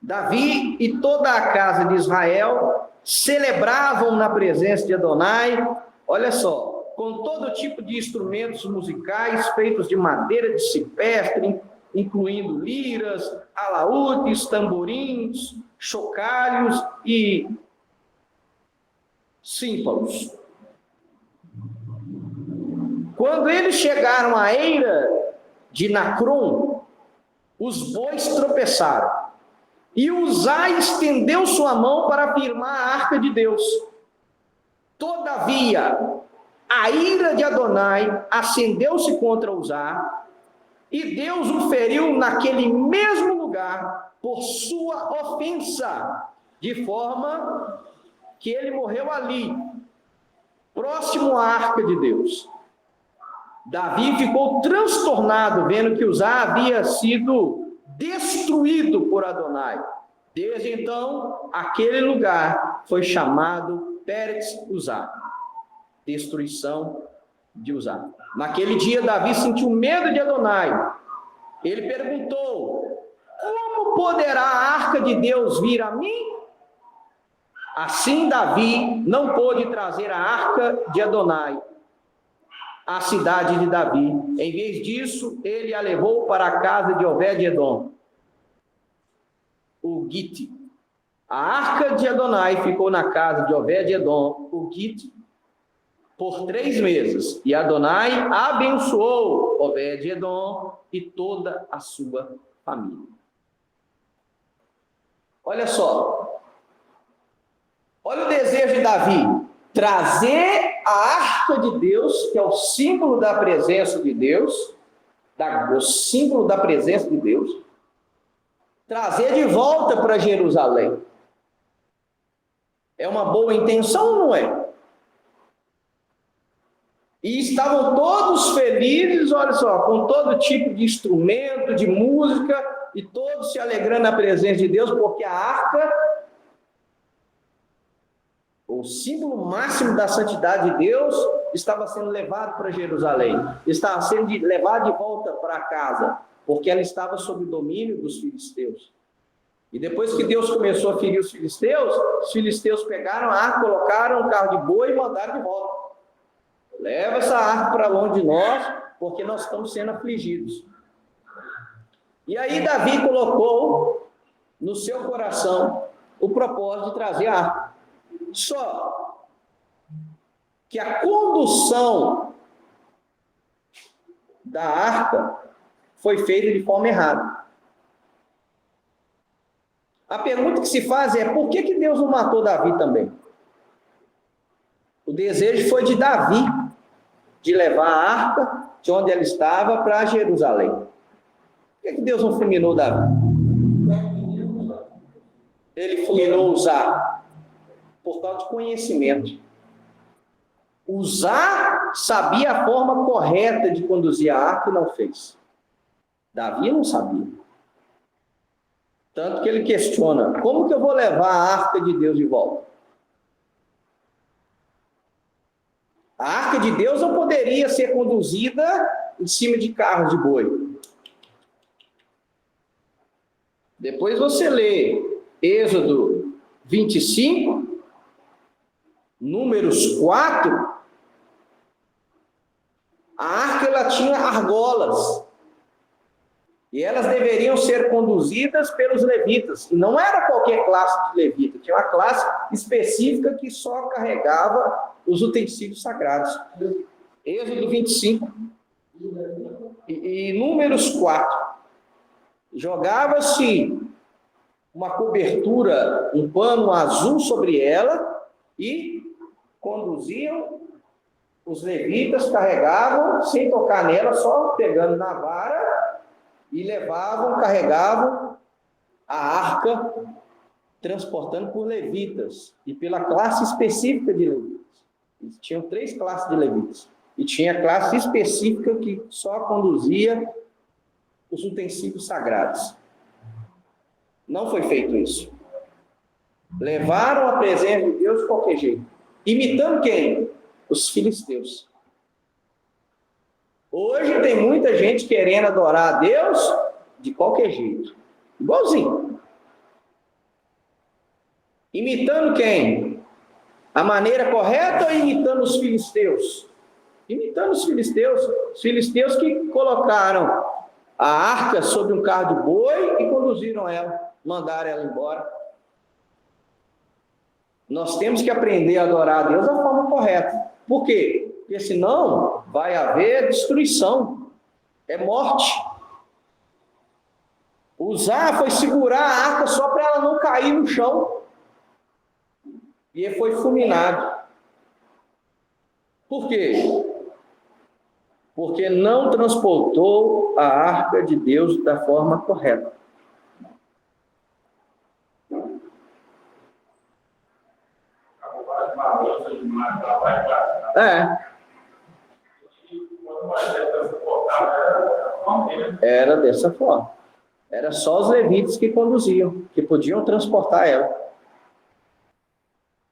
Speaker 1: Davi e toda a casa de Israel celebravam na presença de Adonai, olha só, com todo tipo de instrumentos musicais feitos de madeira de cipestre, incluindo liras, alaúdes, tamborins, chocalhos e símbolos. Quando eles chegaram à eira de Nacron, os bois tropeçaram. E Uzá estendeu sua mão para firmar a arca de Deus. Todavia, a ira de Adonai acendeu-se contra Uzá, e Deus o feriu naquele mesmo lugar por sua ofensa, de forma que ele morreu ali, próximo à arca de Deus. Davi ficou transtornado, vendo que Uzá havia sido destruído por Adonai. Desde então, aquele lugar foi chamado Pérez Uzá, destruição de Uzá. Naquele dia, Davi sentiu medo de Adonai. Ele perguntou: como poderá a arca de Deus vir a mim? Assim, Davi não pôde trazer a arca de Adonai à cidade de Davi. Em vez disso, ele a levou para a casa de Obed-edom, o Gite. A arca de Adonai ficou na casa de Obed-edom, o Gite, por 3 meses. E Adonai abençoou Obed-edom e toda a sua família. Olha só. Olha o desejo de Davi. Trazer a arca de Deus, que é o símbolo da presença de Deus, o símbolo da presença de Deus, trazer de volta para Jerusalém. É uma boa intenção ou não é? E estavam todos felizes, olha só, com todo tipo de instrumento, de música, e todos se alegrando na presença de Deus, porque a arca, o símbolo máximo da santidade de Deus, estava sendo levado para Jerusalém, estava sendo levado de volta para casa, porque ela estava sob o domínio dos filisteus. E depois que Deus começou a ferir os filisteus pegaram a arca, colocaram um carro de boi e mandaram de volta. Leva essa arca para longe de nós, porque nós estamos sendo afligidos. E aí Davi colocou no seu coração o propósito de trazer a arca. Só que a condução da arca foi feita de forma errada. A pergunta que se faz é: por que Deus não matou Davi também? O desejo foi de Davi, de levar a arca de onde ela estava para Jerusalém. Por que Deus não fulminou Davi? Ele fulminou Uzá por causa de conhecimento. Uzá sabia a forma correta de conduzir a arca e não fez. Davi não sabia. Tanto que ele questiona: como que eu vou levar a arca de Deus de volta? A arca de Deus não poderia ser conduzida em cima de carros de boi. Depois você lê Êxodo 25, Números 4, a arca ela tinha argolas. E elas deveriam ser conduzidas pelos levitas. E não era qualquer classe de levita, tinha uma classe específica que só carregava os utensílios sagrados. Êxodo 25 e Números 4. Jogava-se uma cobertura, um pano azul sobre ela e conduziam, os levitas carregavam, sem tocar nela, só pegando na vara, e levavam, carregavam a arca, transportando por levitas, e pela classe específica de levitas. Eles tinham 3 classes de levitas, e tinha a classe específica que só conduzia os utensílios sagrados. Não foi feito isso. Levaram a presença de Deus de qualquer jeito. Imitando quem? Os filisteus. Hoje tem muita gente querendo adorar a Deus de qualquer jeito. Igualzinho. Imitando quem? A maneira correta ou imitando os filisteus? Imitando os filisteus que colocaram a arca sobre um carro de boi e conduziram ela, mandaram ela embora. Nós temos que aprender a adorar a Deus da forma correta. Por quê? Porque senão vai haver destruição, é morte. Usar foi segurar a arca só para ela não cair no chão. E ele foi fulminado. Por quê? Porque não transportou a arca de Deus da forma correta. Era dessa forma. Era só os levitas que conduziam, que podiam transportar ela.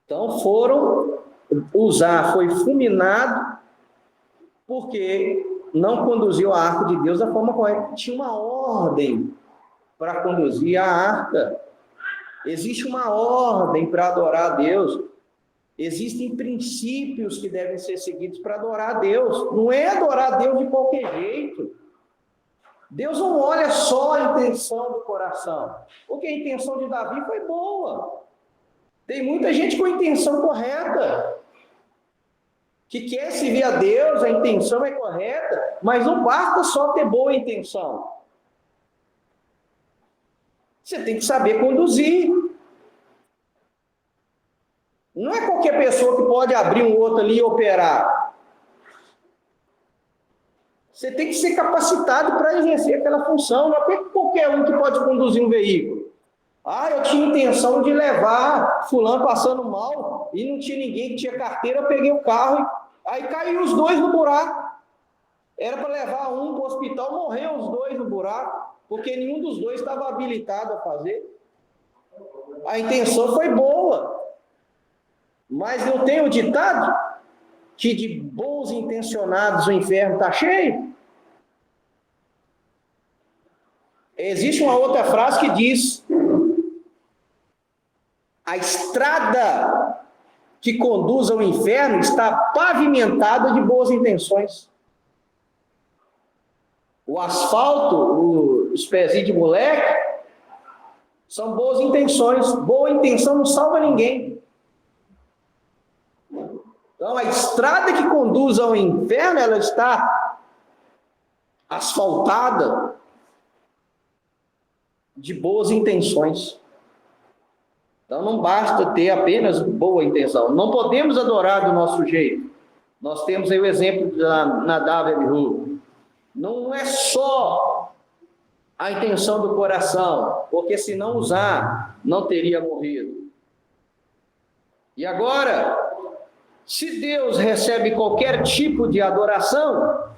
Speaker 1: Então foi fulminado, porque não conduziu a arca de Deus da forma correta. Tinha uma ordem para conduzir a arca. Existe uma ordem para adorar a Deus. Existem princípios que devem ser seguidos para adorar a Deus. Não é adorar a Deus de qualquer jeito. Deus não olha só a intenção do coração. Porque a intenção de Davi foi boa. Tem muita gente com a intenção correta, que quer servir a Deus, a intenção é correta, mas não basta só ter boa intenção. Você tem que saber conduzir. Não é qualquer pessoa que pode abrir um outro ali e operar. Você tem que ser capacitado para exercer aquela função. Não é qualquer um que pode conduzir um veículo. Eu tinha intenção de levar fulano passando mal e não tinha ninguém que tinha carteira, eu peguei o carro, aí caiu os 2 no buraco. Era para levar um para o hospital, morreu os 2 no buraco, porque nenhum dos 2 estava habilitado a fazer. A intenção foi boa. Mas não tem o ditado que de bons intencionados o inferno está cheio? Existe uma outra frase que diz: a estrada que conduz ao inferno está pavimentada de boas intenções. O asfalto, os pezinhos de moleque, são boas intenções. Boa intenção não salva ninguém. Então, a estrada que conduz ao inferno, ela está asfaltada de boas intenções. Então, não basta ter apenas boa intenção. Não podemos adorar do nosso jeito. Nós temos aí o exemplo da Nadav e Abihu. Não é só a intenção do coração, porque se não usar, não teria morrido. E agora, se Deus recebe qualquer tipo de adoração,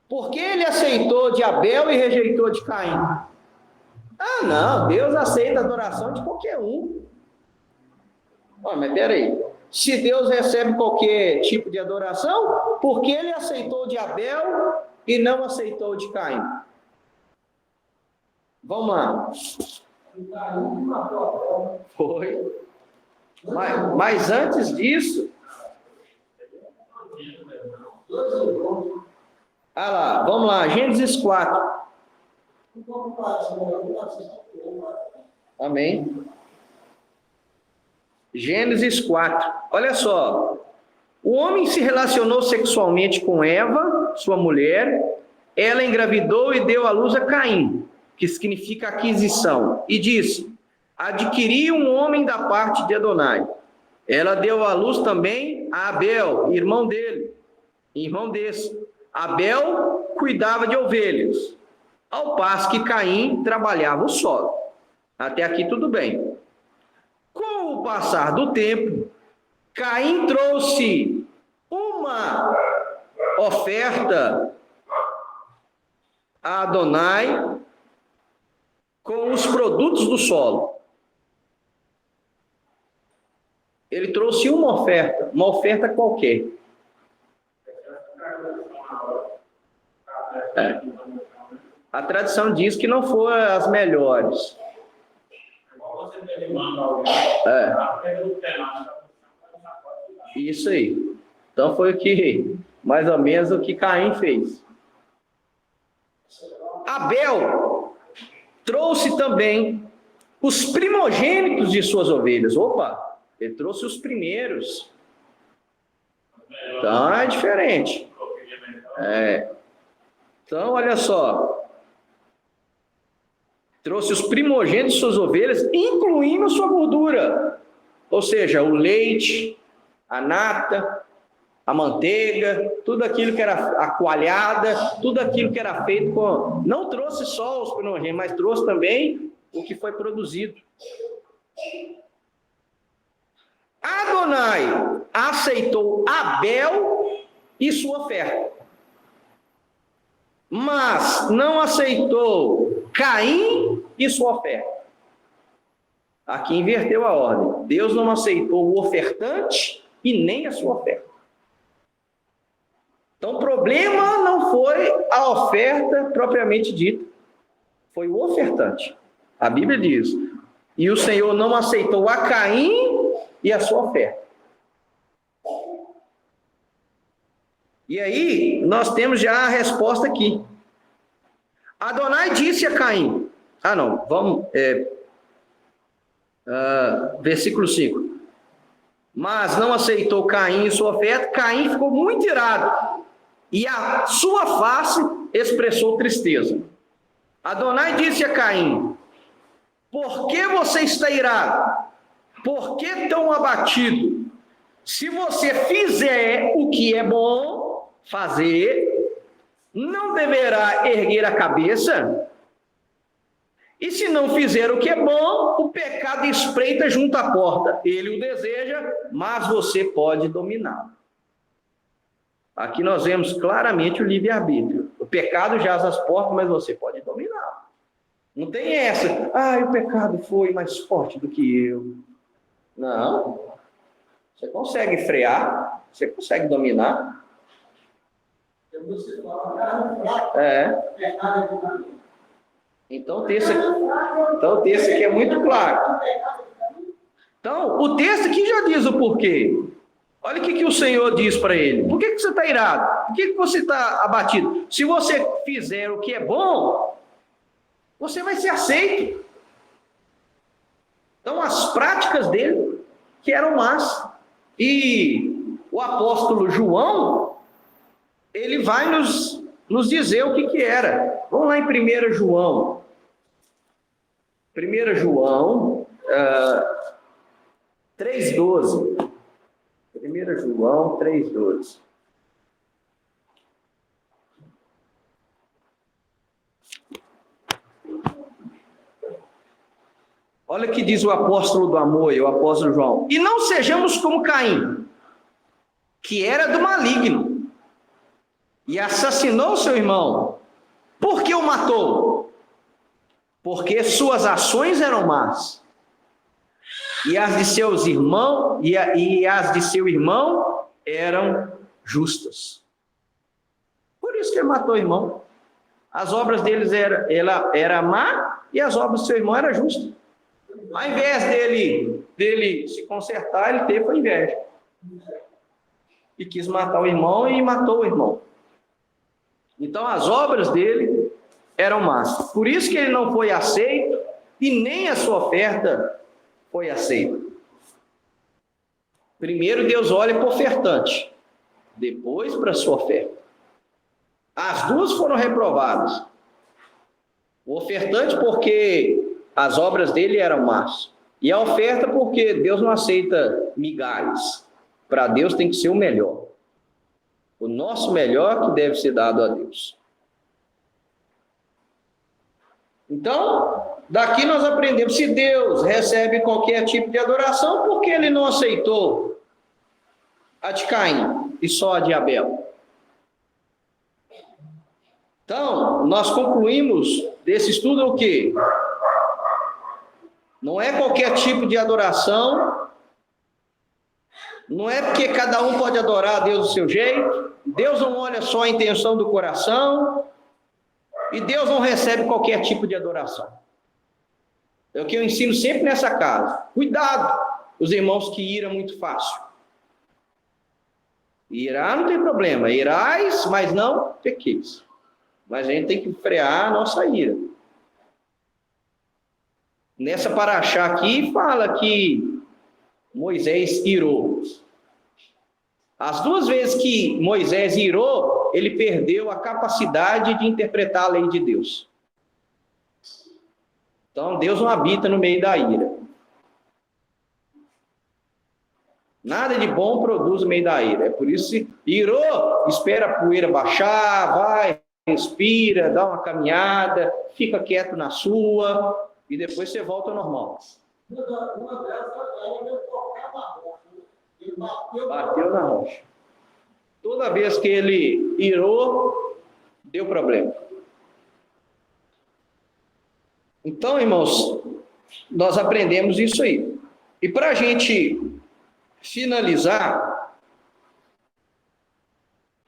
Speaker 1: por que ele aceitou de Abel e rejeitou de Caim? Não, Deus aceita a adoração de qualquer um. Mas peraí, Se Deus recebe qualquer tipo de adoração, por que ele aceitou de Abel e não aceitou de Caim? Vamos lá. Foi. Mas antes disso, ah lá, vamos lá, Gênesis 4. Amém. Gênesis 4. Olha só. O homem se relacionou sexualmente com Eva, sua mulher. Ela engravidou e deu à luz a Caim, que significa aquisição. E disse: adquiri um homem da parte de Adonai. Ela deu à luz também a Abel, irmão desse. Abel cuidava de ovelhas, ao passo que Caim trabalhava o solo. Até aqui tudo bem. Com o passar do tempo, Caim trouxe uma oferta a Adonai com os produtos do solo. Ele trouxe uma oferta qualquer. A tradição diz que não foram as melhores. Isso aí. Então foi o que, mais ou menos, o que Caim fez. Abel trouxe também os primogênitos de suas ovelhas. Opa, ele trouxe os primeiros. Então é diferente. Então, olha só. Trouxe os primogênitos de suas ovelhas, incluindo sua gordura. Ou seja, o leite, a nata, a manteiga, tudo aquilo que era a coalhada, tudo aquilo que era feito com... Não trouxe só os primogênitos, mas trouxe também o que foi produzido. Adonai aceitou Abel e sua oferta, mas não aceitou Caim e sua oferta. Aqui inverteu a ordem. Deus não aceitou o ofertante e nem a sua oferta. Então o problema não foi a oferta propriamente dita, foi o ofertante. A Bíblia diz: e o Senhor não aceitou a Caim e a sua oferta. E aí, nós temos já a resposta aqui. Adonai disse a Caim... versículo 5. Mas não aceitou Caim e sua oferta. Caim ficou muito irado, e a sua face expressou tristeza. Adonai disse a Caim: por que você está irado? Por que tão abatido? Se você fizer o que é bom fazer, não deverá erguer a cabeça? E se não fizer o que é bom, o pecado espreita junto à porta. Ele o deseja, mas você pode dominá-lo. Aqui nós vemos claramente o livre-arbítrio. O pecado jaz às portas, mas você pode dominá-lo. Não tem essa: o pecado foi mais forte do que eu. Não. Você consegue frear, você consegue dominar. Então o texto aqui é muito claro. Então, o texto aqui já diz o porquê. Olha o que o Senhor diz para ele. Por que você está irado? Por que você está abatido? Se você fizer o que é bom, você vai ser aceito. Então, as práticas dele que eram más. E o apóstolo João, ele vai nos dizer o que era. Vamos lá em 1 João. 1 João 3,12. 1 João 3,12. Olha o que diz o apóstolo do amor, o apóstolo João. E não sejamos como Caim, que era do maligno, e assassinou seu irmão. Por que o matou? Porque suas ações eram más. e as de seus irmãos e as de seu irmão eram justas. Por isso que ele matou o irmão. As obras deles era má e as obras do seu irmão eram justas. Ao invés dele se consertar, ele teve inveja. E quis matar o irmão e matou o irmão. Então as obras dele eram más. Por isso que ele não foi aceito e nem a sua oferta foi aceita. Primeiro Deus olha para o ofertante, depois para a sua oferta. As duas foram reprovadas. O ofertante porque as obras dele eram más. E a oferta porque Deus não aceita migalhas. Para Deus tem que ser o melhor. O nosso melhor que deve ser dado a Deus. Então, daqui nós aprendemos, se Deus recebe qualquer tipo de adoração, por que ele não aceitou a de Caim e só a de Abel? Então, nós concluímos desse estudo o quê? Não é qualquer tipo de adoração, não é porque cada um pode adorar a Deus do seu jeito, Deus não olha só a intenção do coração, e Deus não recebe qualquer tipo de adoração. É o que eu ensino sempre nessa casa. Cuidado, os irmãos que ira muito fácil. Irar não tem problema, irais, mas não pequeis. Mas a gente tem que frear a nossa ira. Nessa paraxá aqui fala que Moisés irou. As duas vezes que Moisés irou, ele perdeu a capacidade de interpretar a lei de Deus. Então Deus não habita no meio da ira. Nada de bom produz no meio da ira. É por isso que irou, espera a poeira baixar, vai, respira, dá uma caminhada, fica quieto na sua e depois você volta ao normal.
Speaker 3: Uma dessas ele tocar na rocha. Ele
Speaker 1: Bateu na rocha. Toda vez que ele irou, deu problema. Então, irmãos, nós aprendemos isso aí. E para a gente finalizar,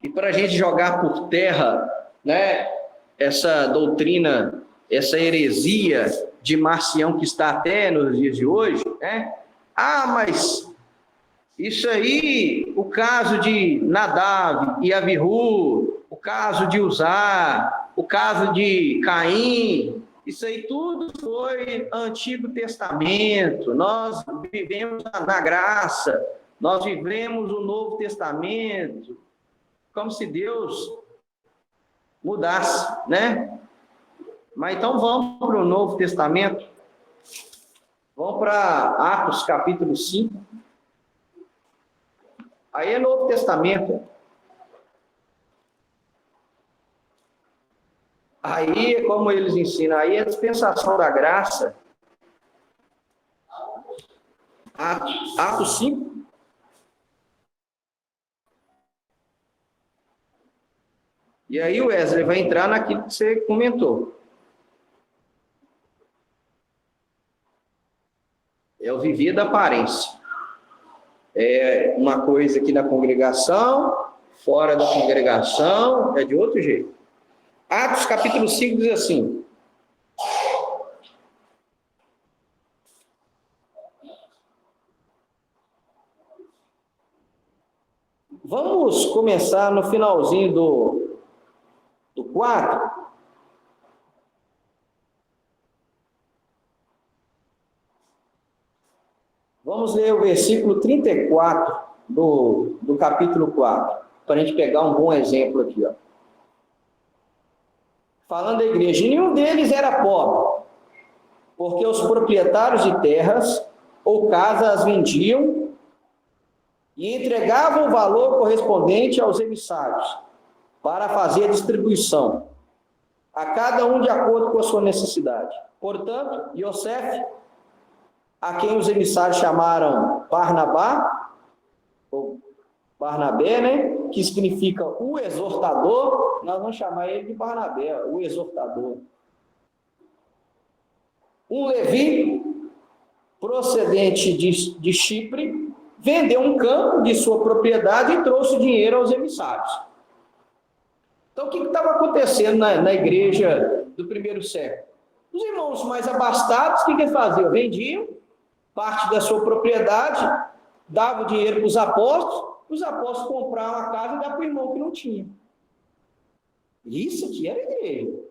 Speaker 1: e para a gente jogar por terra, né, essa doutrina, essa heresia de Marcião que está até nos dias de hoje, né? Ah, mas isso aí, o caso de Nadav e Abihu, o caso de Uzá, o caso de Caim, isso aí tudo foi Antigo Testamento. Nós vivemos na graça, nós vivemos o Novo Testamento, como se Deus mudasse, né? Mas então vamos para o Novo Testamento. Vamos para Atos capítulo 5. Aí é Novo Testamento. Aí, como eles ensinam, aí é a dispensação da graça. Atos 5. E aí o Wesley vai entrar naquilo que você comentou. É o viver da aparência. É uma coisa aqui na congregação, fora da congregação, é de outro jeito. Atos capítulo 5 diz assim: vamos começar no finalzinho do 4. Vamos ler o versículo 34 do capítulo 4, para a gente pegar um bom exemplo aqui, ó. Falando da igreja, nenhum deles era pobre, porque os proprietários de terras ou casas as vendiam e entregavam o valor correspondente aos emissários, para fazer a distribuição, a cada um de acordo com a sua necessidade. Portanto, Yosef, a quem os emissários chamaram Barnabá, ou Barnabé, né? Que significa o exortador, nós vamos chamar ele de Barnabé, o exortador. Um Levi, procedente de Chipre, vendeu um campo de sua propriedade e trouxe dinheiro aos emissários. Então, o que estava acontecendo na igreja do primeiro século? Os irmãos mais abastados, o que eles faziam? Vendiam parte da sua propriedade, davam o dinheiro para os apóstolos compravam a casa e davam para o irmão que não tinha. Isso aqui era igreja.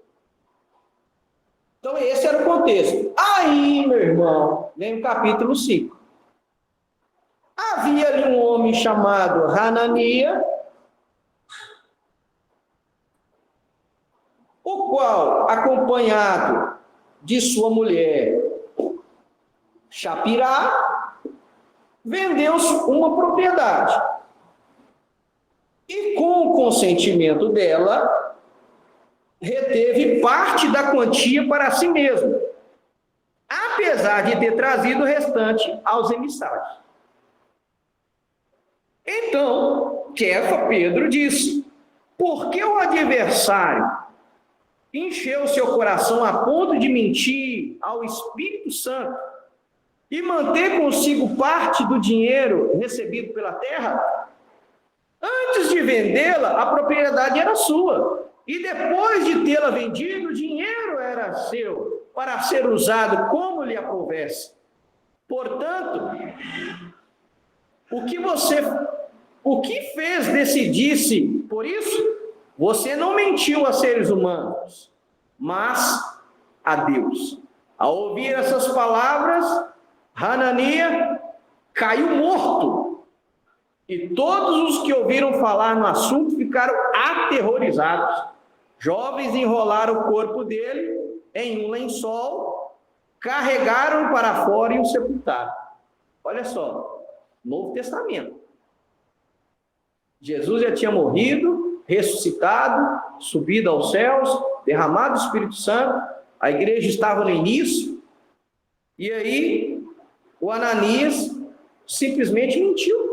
Speaker 1: Então, esse era o contexto. Aí, meu irmão, vem o capítulo 5. Havia ali um homem chamado Hanania, o qual, acompanhado de sua mulher Shapirá, vendeu uma propriedade. E com o consentimento dela, reteve parte da quantia para si mesmo, apesar de ter trazido o restante aos emissários. Então, Pedro disse: por que o adversário encheu seu coração a ponto de mentir ao Espírito Santo e manter consigo parte do dinheiro recebido pela terra? Antes de vendê-la, a propriedade era sua, e depois de tê-la vendido, o dinheiro era seu, para ser usado como lhe aprouvesse. Portanto, o que fez decidir-se por isso? Você não mentiu a seres humanos, mas a Deus. Ao ouvir essas palavras, Hanania caiu morto. E todos os que ouviram falar no assunto ficaram aterrorizados. Jovens enrolaram o corpo dele em um lençol, carregaram para fora e o sepultaram. Olha só, Novo Testamento. Jesus já tinha morrido, ressuscitado, subido aos céus, derramado o Espírito Santo, a igreja estava no início, e aí o Ananias simplesmente mentiu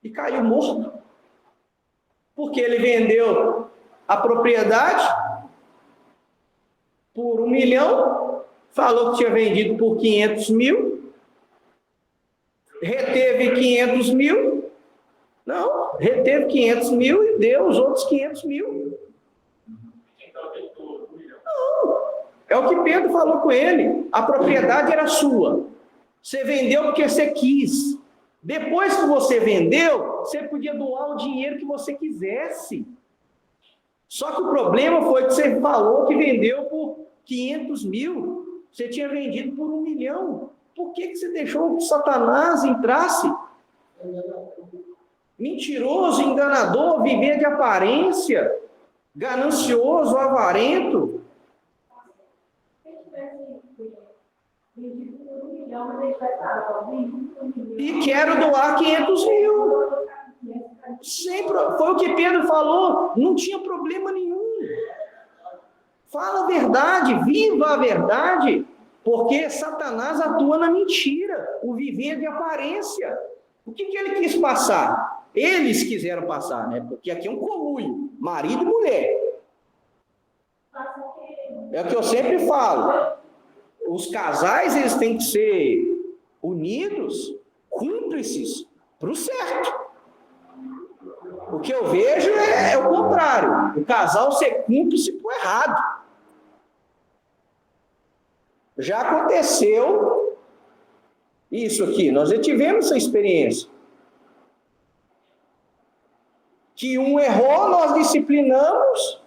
Speaker 1: e caiu morto, porque ele vendeu a propriedade por 1 milhão, falou que tinha vendido por 500 mil, reteve 500 mil, não, reteve 500 mil e deu os outros 500 mil. Não, é o que Pedro falou com ele, a propriedade era sua, você vendeu porque você quis. Depois que você vendeu, você podia doar o dinheiro que você quisesse. Só que o problema foi que você falou que vendeu por 500 mil. Você tinha vendido por 1 milhão. Por que você deixou que Satanás entrasse? Mentiroso, enganador, viver de aparência, ganancioso, avarento. E quero doar 500 mil. Sempre, foi o que Pedro falou, não tinha problema nenhum. Fala a verdade, viva a verdade, porque Satanás atua na mentira, o viver de aparência. O que ele quis passar? Eles quiseram passar, né? Porque aqui é um conluio, marido e mulher. É o que eu sempre falo. Os casais, eles têm que ser unidos, cúmplices, para o certo. O que eu vejo é o contrário. O casal ser cúmplice para o errado. Já aconteceu isso aqui. Nós já tivemos essa experiência. Que um errou, nós disciplinamos,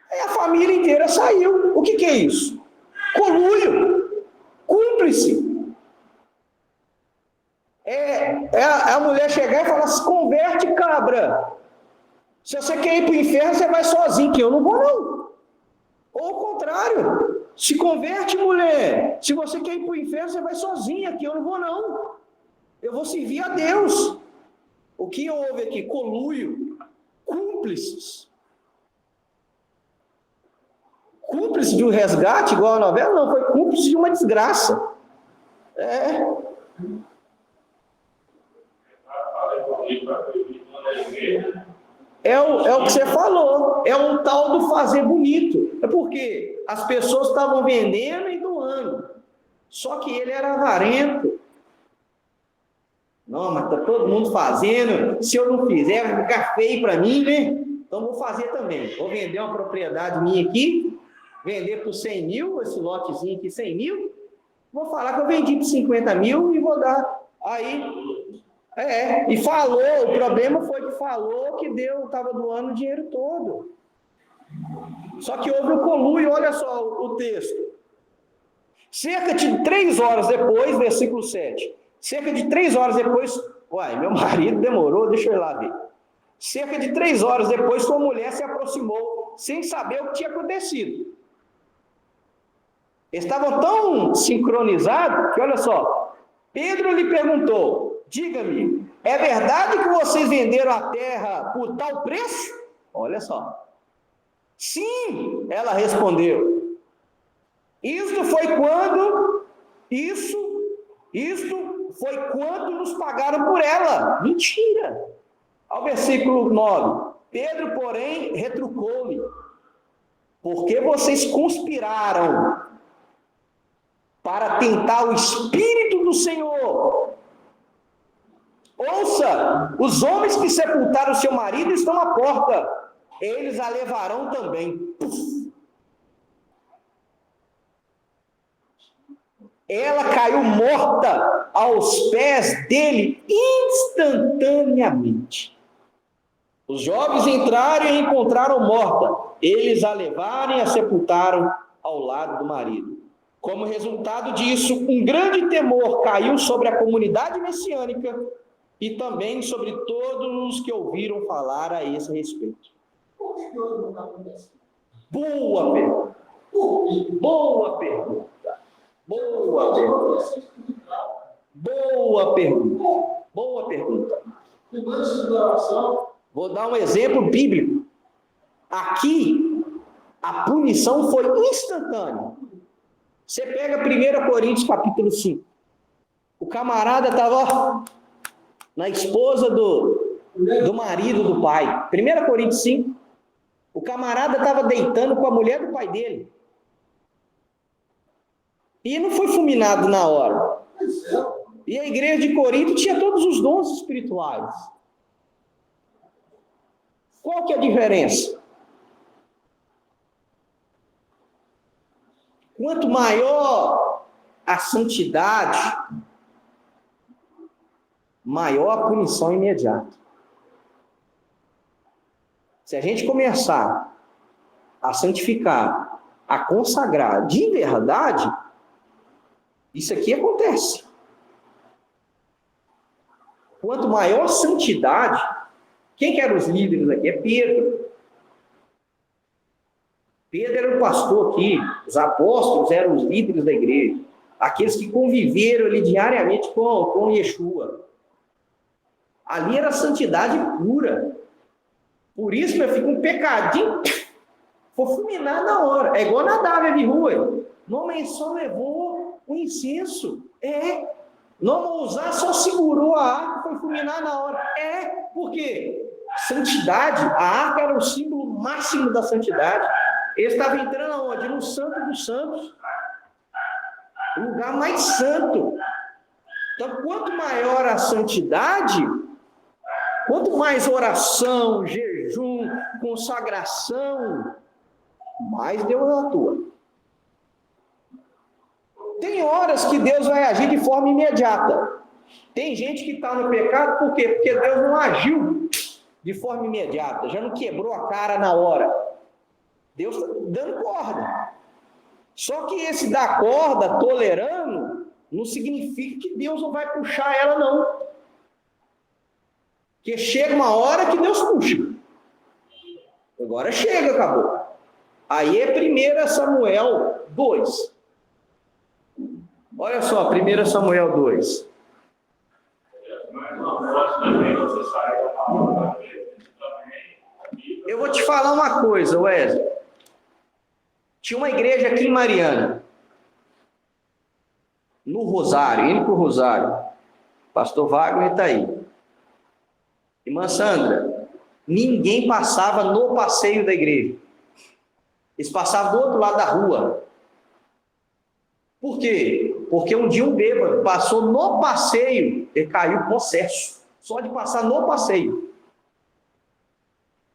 Speaker 1: aí a família inteira saiu. O que é isso? Conluio, cúmplice. É a mulher chegar e falar: se converte, cabra. Se você quer ir para o inferno, você vai sozinho, que eu não vou, não. Ou o contrário, se converte, mulher. Se você quer ir para o inferno, você vai sozinha, que eu não vou, não. Eu vou servir a Deus. O que houve aqui? Conluio, cúmplices. Cúmplice de um resgate, igual a novela, não, foi cúmplice de uma desgraça. É o que você falou, é um tal do fazer bonito. É porque as pessoas estavam vendendo e doando. Só que ele era avarento. Não, mas está todo mundo fazendo. Se eu não fizer, vai ficar feio para mim, né? Então vou fazer também. Vou vender uma propriedade minha aqui, vender por 100 mil, esse lotezinho aqui, 100 mil. Vou falar que eu vendi por 50 mil e vou dar. Aí, e falou, o problema foi que falou que Deus estava doando o dinheiro todo. Só que houve o conluio, olha só o texto. Cerca de 3 horas depois, versículo 7. Cerca de 3 horas depois, meu marido demorou, deixa eu ir lá ver. Cerca de 3 horas depois, sua mulher se aproximou, sem saber o que tinha acontecido. Eles estavam tão sincronizados que, olha só, Pedro lhe perguntou, diga-me, é verdade que vocês venderam a terra por tal preço? Olha só. Sim, ela respondeu. Isto foi quanto nos pagaram por ela. Mentira. Ao versículo 9. Pedro, porém, retrucou-lhe. Porque vocês conspiraram para tentar o Espírito do Senhor. Ouça, os homens que sepultaram seu marido estão à porta. Eles a levarão também. Ela caiu morta aos pés dele instantaneamente. Os jovens entraram e a encontraram morta. Eles a levaram e a sepultaram ao lado do marido. Como resultado disso, um grande temor caiu sobre a comunidade messiânica e também sobre todos os que ouviram falar a esse respeito.
Speaker 3: Por que Deus não está acontecendo?
Speaker 1: Boa pergunta. Boa pergunta. Boa pergunta. Boa pergunta. Boa pergunta. Vou dar um exemplo bíblico. Aqui, a punição foi instantânea. Você pega 1 Coríntios capítulo 5. O camarada estava na esposa do marido do pai. 1 Coríntios 5. O camarada estava deitando com a mulher do pai dele. E não foi fulminado na hora. E a igreja de Corinto tinha todos os dons espirituais. Qual que é a diferença? Quanto maior a santidade, maior a punição imediata. Se a gente começar a santificar, a consagrar de verdade, isso aqui acontece. Quanto maior santidade, quem que eram os líderes aqui? É Pedro. Pedro era o pastor aqui, os apóstolos eram os líderes da igreja, aqueles que conviveram ali diariamente com Yeshua. Ali era santidade pura. Por isso, meu filho, um pecadinho, foi fulminar na hora. É igual Nadab e Abiú. Não, mas só levou o incenso. Não usar, só segurou a arca, foi fulminar na hora. Porque santidade, a arca era o símbolo máximo da santidade. Ele estava entrando aonde? No Santo dos Santos. O lugar mais santo. Então, quanto maior a santidade, quanto mais oração, jejum, consagração, mais Deus atua. Tem horas que Deus vai agir de forma imediata. Tem gente que está no pecado, por quê? Porque Deus não agiu de forma imediata, já não quebrou a cara na hora. Deus está dando corda. Só que esse dar corda, tolerando, não significa que Deus não vai puxar ela, não. Porque chega uma hora que Deus puxa. Agora chega, acabou. Aí é 1 Samuel 2. Olha só, 1 Samuel 2. Eu vou te falar uma coisa, Wesley. Tinha uma igreja aqui em Mariana, no Rosário, indo para o Rosário. Pastor Wagner está aí. Irmã Sandra, ninguém passava no passeio da igreja. Eles passavam do outro lado da rua. Por quê? Porque um dia um bêbado passou no passeio, ele caiu possesso, só de passar no passeio.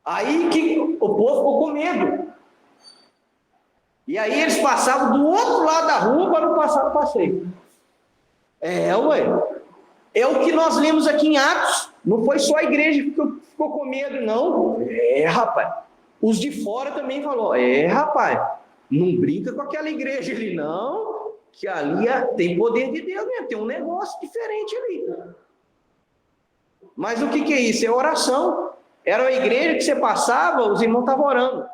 Speaker 1: Aí que o povo ficou com medo. E aí eles passavam do outro lado da rua para não passar no passeio. Ué. É o que nós lemos aqui em Atos. Não foi só a igreja que ficou com medo, não. Rapaz. Os de fora também falou, rapaz, não brinca com aquela igreja ali, não, que ali tem poder de Deus mesmo, tem um negócio diferente ali. Mas o que é isso? É oração. Era a igreja que você passava, os irmãos estavam orando.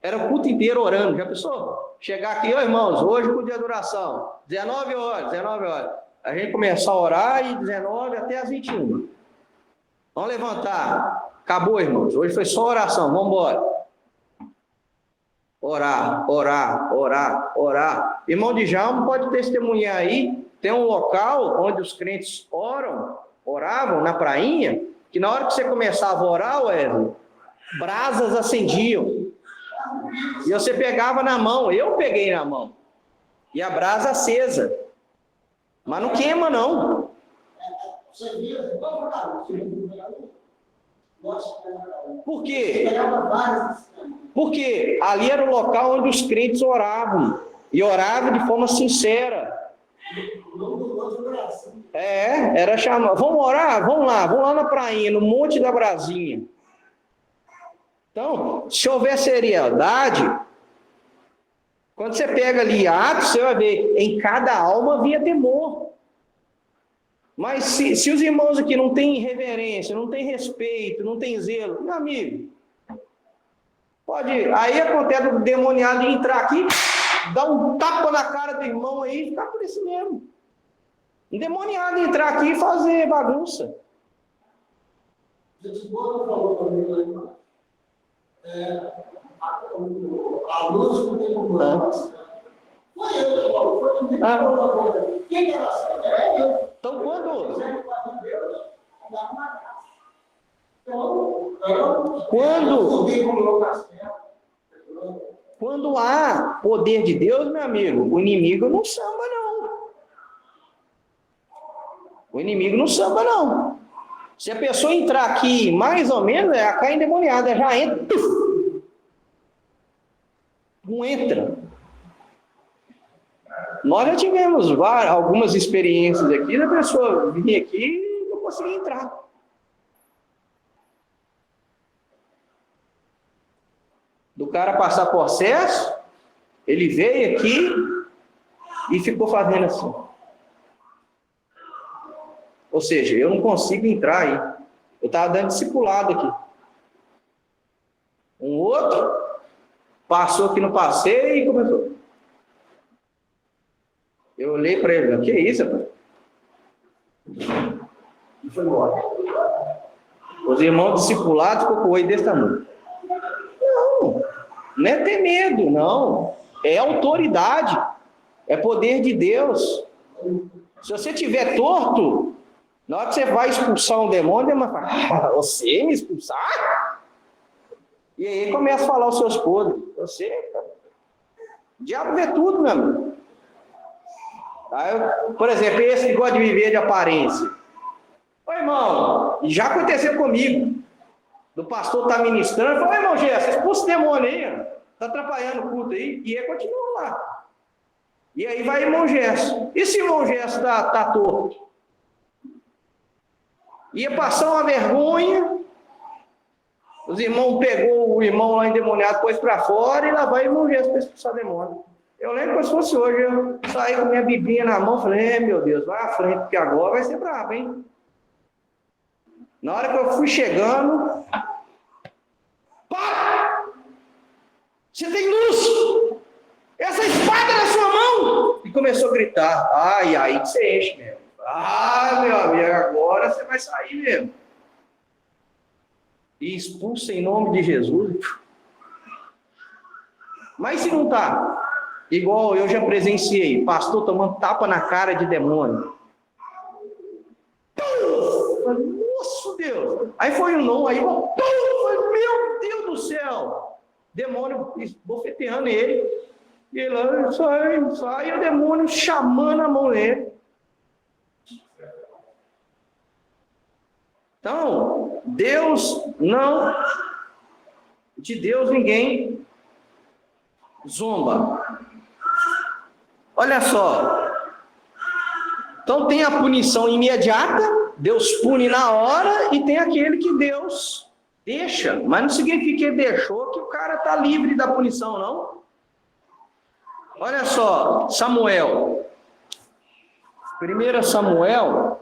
Speaker 1: Era o culto inteiro orando. Já pensou? Chegar aqui, irmãos, hoje culto de adoração, 19 horas. A gente começar a orar e 19 até as 21. Vamos levantar. Acabou, irmãos. Hoje foi só oração. Vamos embora. Orar. Irmão de Djalma pode testemunhar aí. Tem um local onde os crentes oravam na prainha, que na hora que você começava a orar, Wesley, brasas acendiam. E você pegava na mão. Eu peguei na mão. E a brasa acesa. Mas não queima, não. Por quê? Porque ali era o local onde os crentes oravam. E oravam de forma sincera. Era chamar. Vamos orar? Vamos lá na prainha, no Monte da Brasinha. Então, se houver seriedade, quando você pega ali Atos, você vai ver, em cada alma havia temor. Mas se os irmãos aqui não têm reverência, não têm respeito, não têm zelo, meu amigo, aí acontece o demoniado de entrar aqui, dar um tapa na cara do irmão aí e ficar por isso mesmo. Um demoniado entrar aqui e fazer bagunça.
Speaker 3: A luz não tem como. Foi eu que falou, foi eu. Quem era assim? Era eu.
Speaker 1: Então, quando há poder de Deus, meu amigo, o inimigo não samba, não. O inimigo não samba, não. Se a pessoa entrar aqui, mais ou menos, ela cai endemoniada, já entra. Não entra. Nós já tivemos algumas experiências aqui, da pessoa vir aqui e não conseguia entrar. Do cara passar processo, ele veio aqui e ficou fazendo assim. Ou seja, eu não consigo entrar aí. Eu estava dando discipulado aqui. Um outro passou aqui no passeio e começou. Eu olhei para ele, que é isso, rapaz? E foi embora. Os irmãos discipulados ficou com o olho desse tamanho. Não é ter medo, não. É autoridade. É poder de Deus. Se você estiver torto, na hora que você vai expulsar um demônio, ele fala, você me expulsar? E aí começa a falar os seus podres. Você, cara. O diabo vê tudo, meu amigo. Aí, por exemplo, esse que gosta de viver de aparência. Ô irmão, já aconteceu comigo. Do pastor tá ministrando, falou, irmão Gerson, expulsa o demônio aí, tá atrapalhando o culto aí, e ele continua lá. E aí vai irmão Gerson. E se o irmão Gerson tá torto? Ia passar uma vergonha, os irmãos pegou o irmão lá endemoniado, pôs para fora, e lá vai o irmão Gerson para expulsar o demônio. Eu lembro que se fosse hoje, eu saí com minha biblinha na mão, falei, meu Deus, vai à frente, porque agora vai ser brabo, hein? Na hora que eu fui chegando, para! Você tem luz! Essa espada na sua mão! E começou a gritar, aí que você enche mesmo. Meu amigo, agora você vai sair mesmo. E expulsa em nome de Jesus. Mas se não tá, igual eu já presenciei, pastor tomando tapa na cara de demônio. Nossa Deus! Aí foi um não, aí foi, meu Deus do céu! Demônio bofeteando ele. E ele sai, sai, e o demônio chamando a mulher. Então, Deus não, de Deus ninguém zomba. Olha só. Então tem a punição imediata, Deus pune na hora, e tem aquele que Deus deixa. Mas não significa que ele deixou que o cara está livre da punição, não. Olha só, Samuel. 1 Samuel.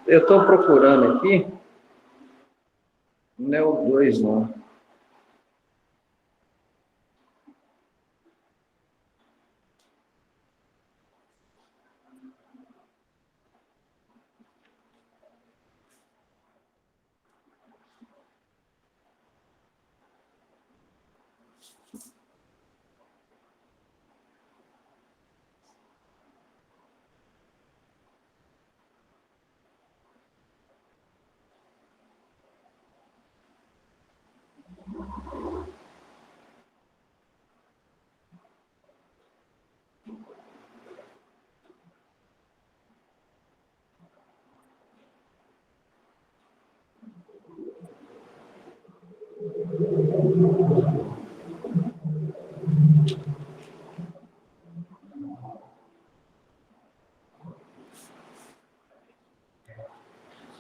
Speaker 1: Eu estou procurando aqui. Não é o 2, não.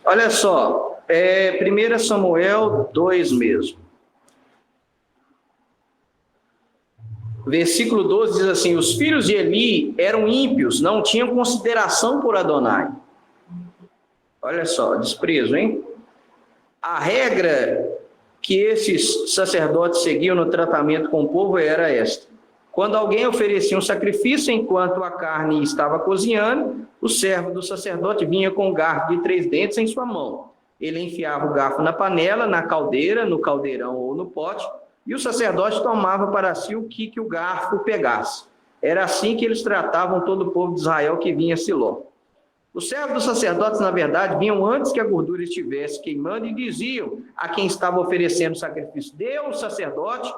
Speaker 1: Olha só, 1 Samuel 2 mesmo. Versículo 12 diz assim: os filhos de Eli eram ímpios, não tinham consideração por Adonai. Olha só, desprezo, hein? A regra que esses sacerdotes seguiam no tratamento com o povo era esta: quando alguém oferecia um sacrifício enquanto a carne estava cozinhando, o servo do sacerdote vinha com um garfo de 3 dentes em sua mão. Ele enfiava o garfo na panela, na caldeira, no caldeirão ou no pote, e o sacerdote tomava para si o que o garfo pegasse. Era assim que eles tratavam todo o povo de Israel que vinha a Siló. Os servos dos sacerdotes, na verdade, vinham antes que a gordura estivesse queimando e diziam a quem estava oferecendo o sacrifício: dê ao sacerdote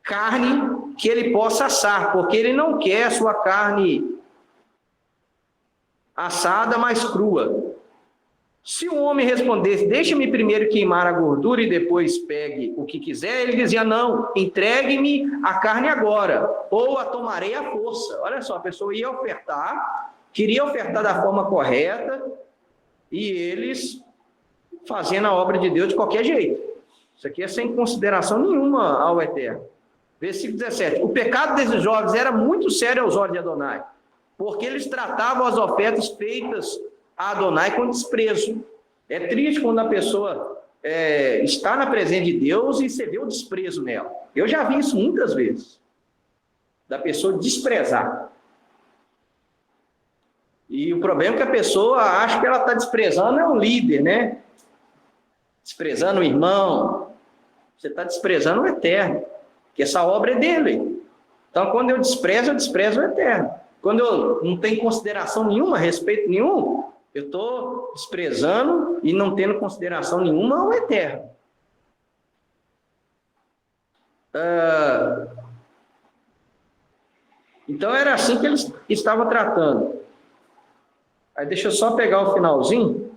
Speaker 1: carne que ele possa assar, porque ele não quer a sua carne assada, mas crua. Se o homem respondesse: deixe-me primeiro queimar a gordura e depois pegue o que quiser, ele dizia: não, entregue-me a carne agora, ou a tomarei à força. Olha só, a pessoa ia ofertar, queria ofertar da forma correta, e eles fazendo a obra de Deus de qualquer jeito. Isso aqui é sem consideração nenhuma ao Eterno. Versículo 17. O pecado desses jovens era muito sério aos olhos de Adonai, porque eles tratavam as ofertas feitas a Adonai com desprezo. É triste quando a pessoa está na presença de Deus e você vê o desprezo nela. Eu já vi isso muitas vezes, da pessoa desprezar. E o problema é que a pessoa acha que ela está desprezando o líder, né? Desprezando o irmão. Você está desprezando o Eterno, que essa obra é dele. Então, quando eu desprezo o Eterno. Quando eu não tenho consideração nenhuma, respeito nenhum, eu estou desprezando e não tendo consideração nenhuma ao Eterno. Então, era assim que eles estavam tratando. Aí deixa eu só pegar o finalzinho.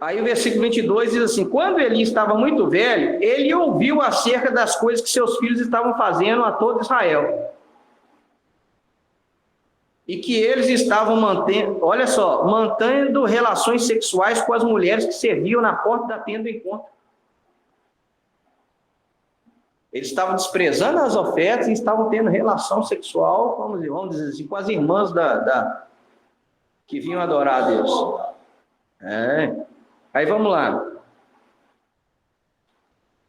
Speaker 1: Aí o versículo 22 diz assim: quando Eli estava muito velho, ele ouviu acerca das coisas que seus filhos estavam fazendo a todo Israel. E que eles estavam mantendo, olha só, mantendo relações sexuais com as mulheres que serviam na porta da tenda do encontro. Eles estavam desprezando as ofertas e estavam tendo relação sexual, vamos dizer assim, com as irmãs que vinham adorar a Deus. Aí vamos lá.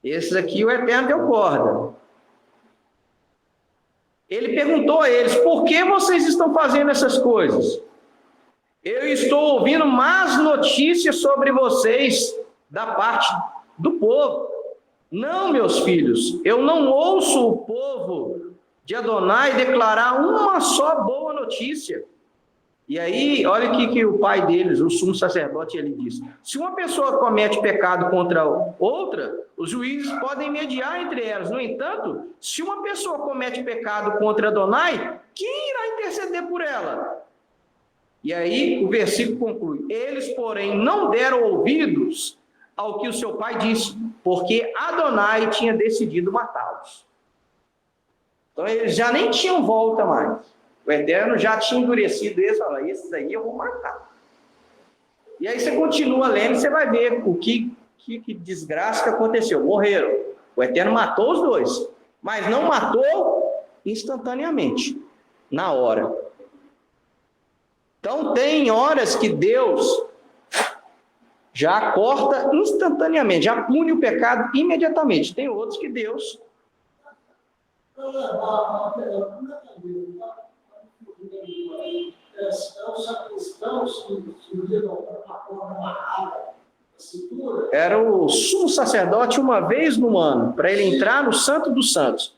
Speaker 1: Esses aqui o Eterno deu corda. ele perguntou a eles: por que vocês estão fazendo essas coisas? Eu estou ouvindo más notícias sobre vocês da parte do povo. Não, meus filhos, eu não ouço o povo de Adonai declarar uma só boa notícia. E aí, olha o que o pai deles, o sumo sacerdote, ele diz: se uma pessoa comete pecado contra outra, os juízes podem mediar entre elas. No entanto, se uma pessoa comete pecado contra Adonai, quem irá interceder por ela? E aí o versículo conclui: eles, porém, não deram ouvidos ao que o seu pai disse, porque Adonai tinha decidido matá-los. Então eles já nem tinham volta mais. O Eterno já tinha endurecido eles, falando: esses aí eu vou matar. E aí você continua lendo, você vai ver o que desgraça que aconteceu. Morreram. O Eterno matou os dois, mas não matou instantaneamente, na hora. Então tem horas que Deus já corta instantaneamente, já pune o pecado imediatamente. Tem outros que Deus... Era o sumo sacerdote uma vez no ano, para ele entrar no Santo dos Santos.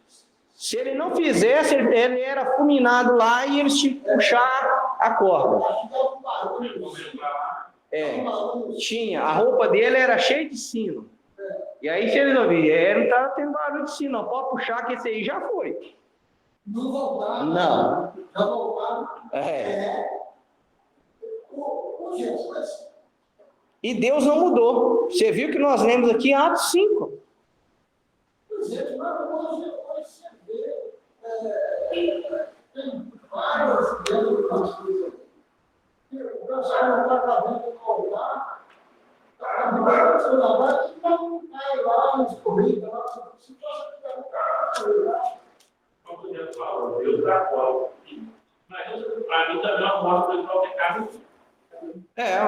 Speaker 1: Se ele não fizesse, ele era fulminado lá e eles tinham que puxar a corda. Tinha. A roupa dele era cheia de sino. E aí, se eles ouvirem, não está tendo barulho de sino, não. Pode puxar, que esse aí já foi.
Speaker 3: Não voltaram.
Speaker 1: Não.
Speaker 3: Já voltaram. Jesus.
Speaker 1: E Deus não mudou. Você viu que nós lemos aqui em Atos 5.
Speaker 3: Gente, mas hoje você vê, tem várias dentro das coisas. O pessoal não está sabendo voltar, está sabendo voltar, e não cai lá nos corridos, se você ficar no carro,
Speaker 2: como Deus falou, Deus dá cola. Mas para mim também é uma morte espiritual tem caminho.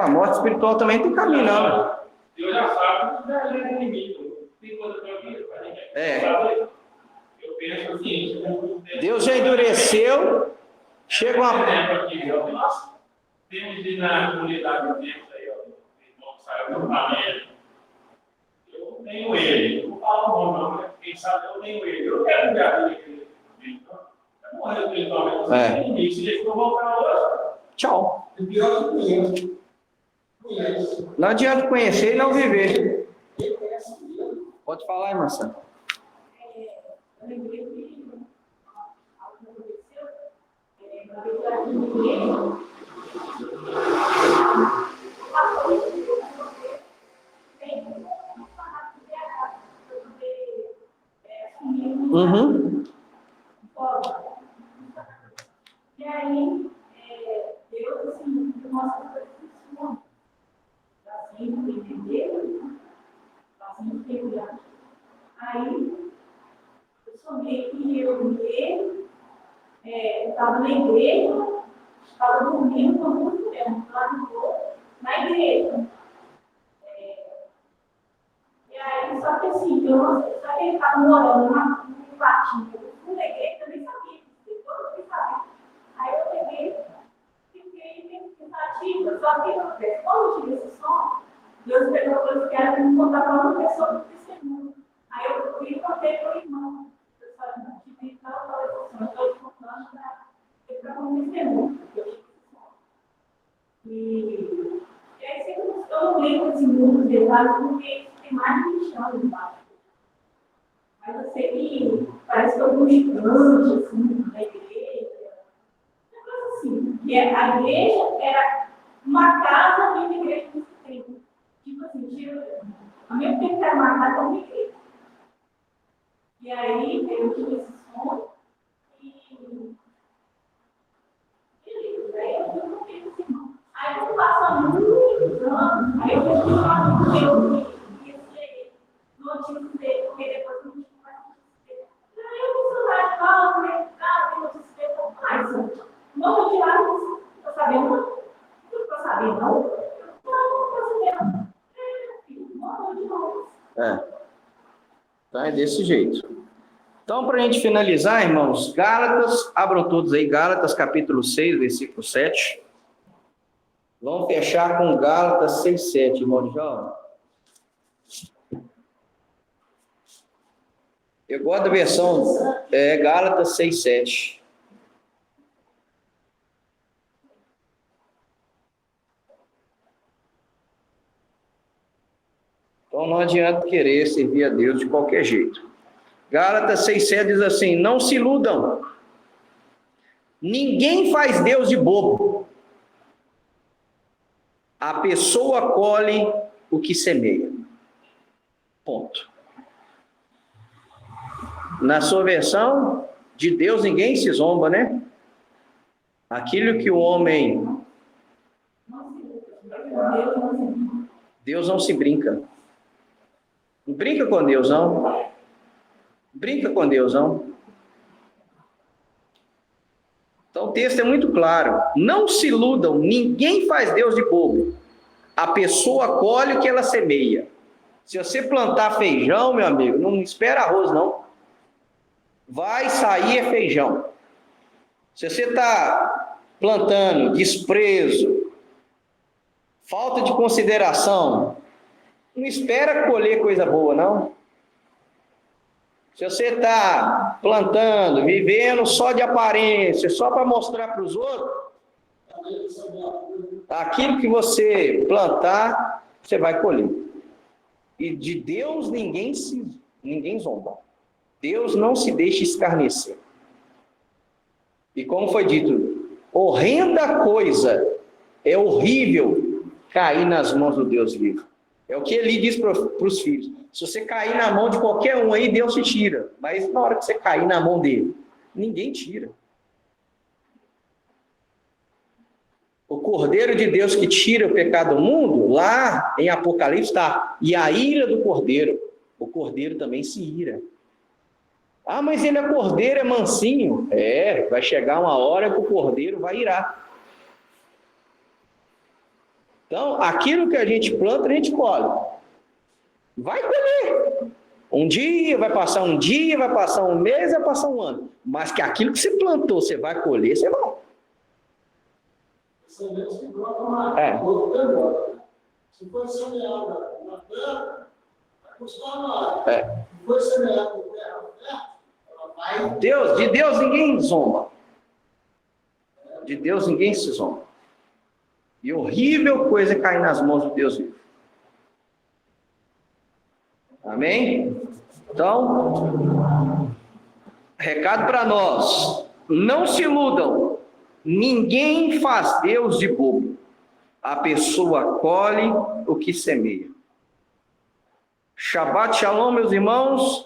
Speaker 1: A morte espiritual também tem caminho, não.
Speaker 2: Deus já sabe que já é inimigo. Tem coisa que eu vi, a gente sabe. Eu penso assim,
Speaker 1: Deus já endureceu, chega uma...
Speaker 2: exemplo aqui, nós temos de na comunidade deles aí, ó, o irmão que saiu do Flamengo. Eu tenho ele, não falo o nome, não, quem sabe eu tenho ele. Eu não quero ligar ele. Vai morrer espiritualmente. Se ele for voltar hoje,
Speaker 1: tchau.
Speaker 3: E pior que conhece.
Speaker 1: Não adianta conhecer e não viver. Pode falar, irmã Sandra.
Speaker 4: Eu lembrei que algo aconteceu, E aí, Deus, assim, mostra para isso, assim, entender, assim, entender. Aí, eu sonhei que eu e ele, estava na igreja, estava dormindo com muito tempo, na igreja. E aí, só que assim, eu não sei, só que ele estava morando num quartinho, eu fui na igreja, eu nem sabia, todo mundo sabia. Aí eu peguei, fiquei pensativa, só que quando eu tive esse som, Deus pegou e falou que era me contar para uma pessoa do testemunho. Aí eu fui e contei para o irmão. Eu falei, não tive tal coisa, eu estou te contando para um testemunho. E aí sempre eu não lembro assim, muitos detalhes, porque tem mais de 20 anos embaixo. Mas eu sei que parece que alguns cantos, assim, da igreja, uma coisa assim, que a igreja era uma casa e uma igreja nesse tempo. Tipo assim, ao mesmo tempo que era uma casa, uma igreja. E aí eu tive esse som e beleza, aí eu fui com ele assim, não. Aí eu passando muitos anos, aí eu fui falar com ele, e notícias dele, porque depois eu não tinha mais notícias dele. Aí eu me celular de volta, né? Tem notícias dele, eu falei, não vou tirar isso, estou sabendo, não? Não estou sabendo, não? Não estou sabendo. Filho, não vou de novo.
Speaker 1: Então é desse jeito. Então, para a gente finalizar, irmãos, Gálatas, abram todos aí, Gálatas capítulo 6, versículo 7. Vamos fechar com Gálatas 6, 7, irmão João. Eu gosto da versão Gálatas 6, 7. Então não adianta querer servir a Deus de qualquer jeito. Gálatas 6,7 diz assim: não se iludam, ninguém faz Deus de bobo, a pessoa colhe o que semeia. Ponto. Na sua versão, de Deus ninguém se zomba, né? Aquilo que o homem... Deus não se brinca. Não brinca com Deus, não. Brinca com Deus, não. Então o texto é muito claro. Não se iludam, ninguém faz Deus de bobo. A pessoa colhe o que ela semeia. Se você plantar feijão, meu amigo, não espera arroz, não. Vai sair feijão. Se você está plantando desprezo, falta de consideração, não espera colher coisa boa, não. Se você está plantando, vivendo só de aparência, só para mostrar para os outros, aquilo que você plantar, você vai colher. E de Deus ninguém zomba. Deus não se deixa escarnecer. E como foi dito, horrenda coisa, é horrível cair nas mãos do Deus vivo. É o que ele diz para os filhos. Se você cair na mão de qualquer um aí, Deus te tira. Mas na hora que você cair na mão dele, ninguém tira. O Cordeiro de Deus que tira o pecado do mundo, lá em Apocalipse está. E a ira do Cordeiro. O Cordeiro também se ira. Ah, mas ele é Cordeiro, é mansinho. Vai chegar uma hora que o Cordeiro vai irar. Então, aquilo que a gente planta, a gente colhe. Vai colher. Um dia, vai passar um dia, vai passar um mês, vai passar um ano. Mas que aquilo que você plantou, você vai colher, você vai.
Speaker 3: Se for semeado na terra, vai custar mais. Se for semeado na terra fértil, ela vai...
Speaker 1: De Deus ninguém zomba. De Deus ninguém se zomba. E horrível coisa é cair nas mãos de Deus vivo. Amém? Então, recado para nós. Não se iludam. Ninguém faz Deus de bobo. A pessoa colhe o que semeia. Shabbat Shalom, meus irmãos.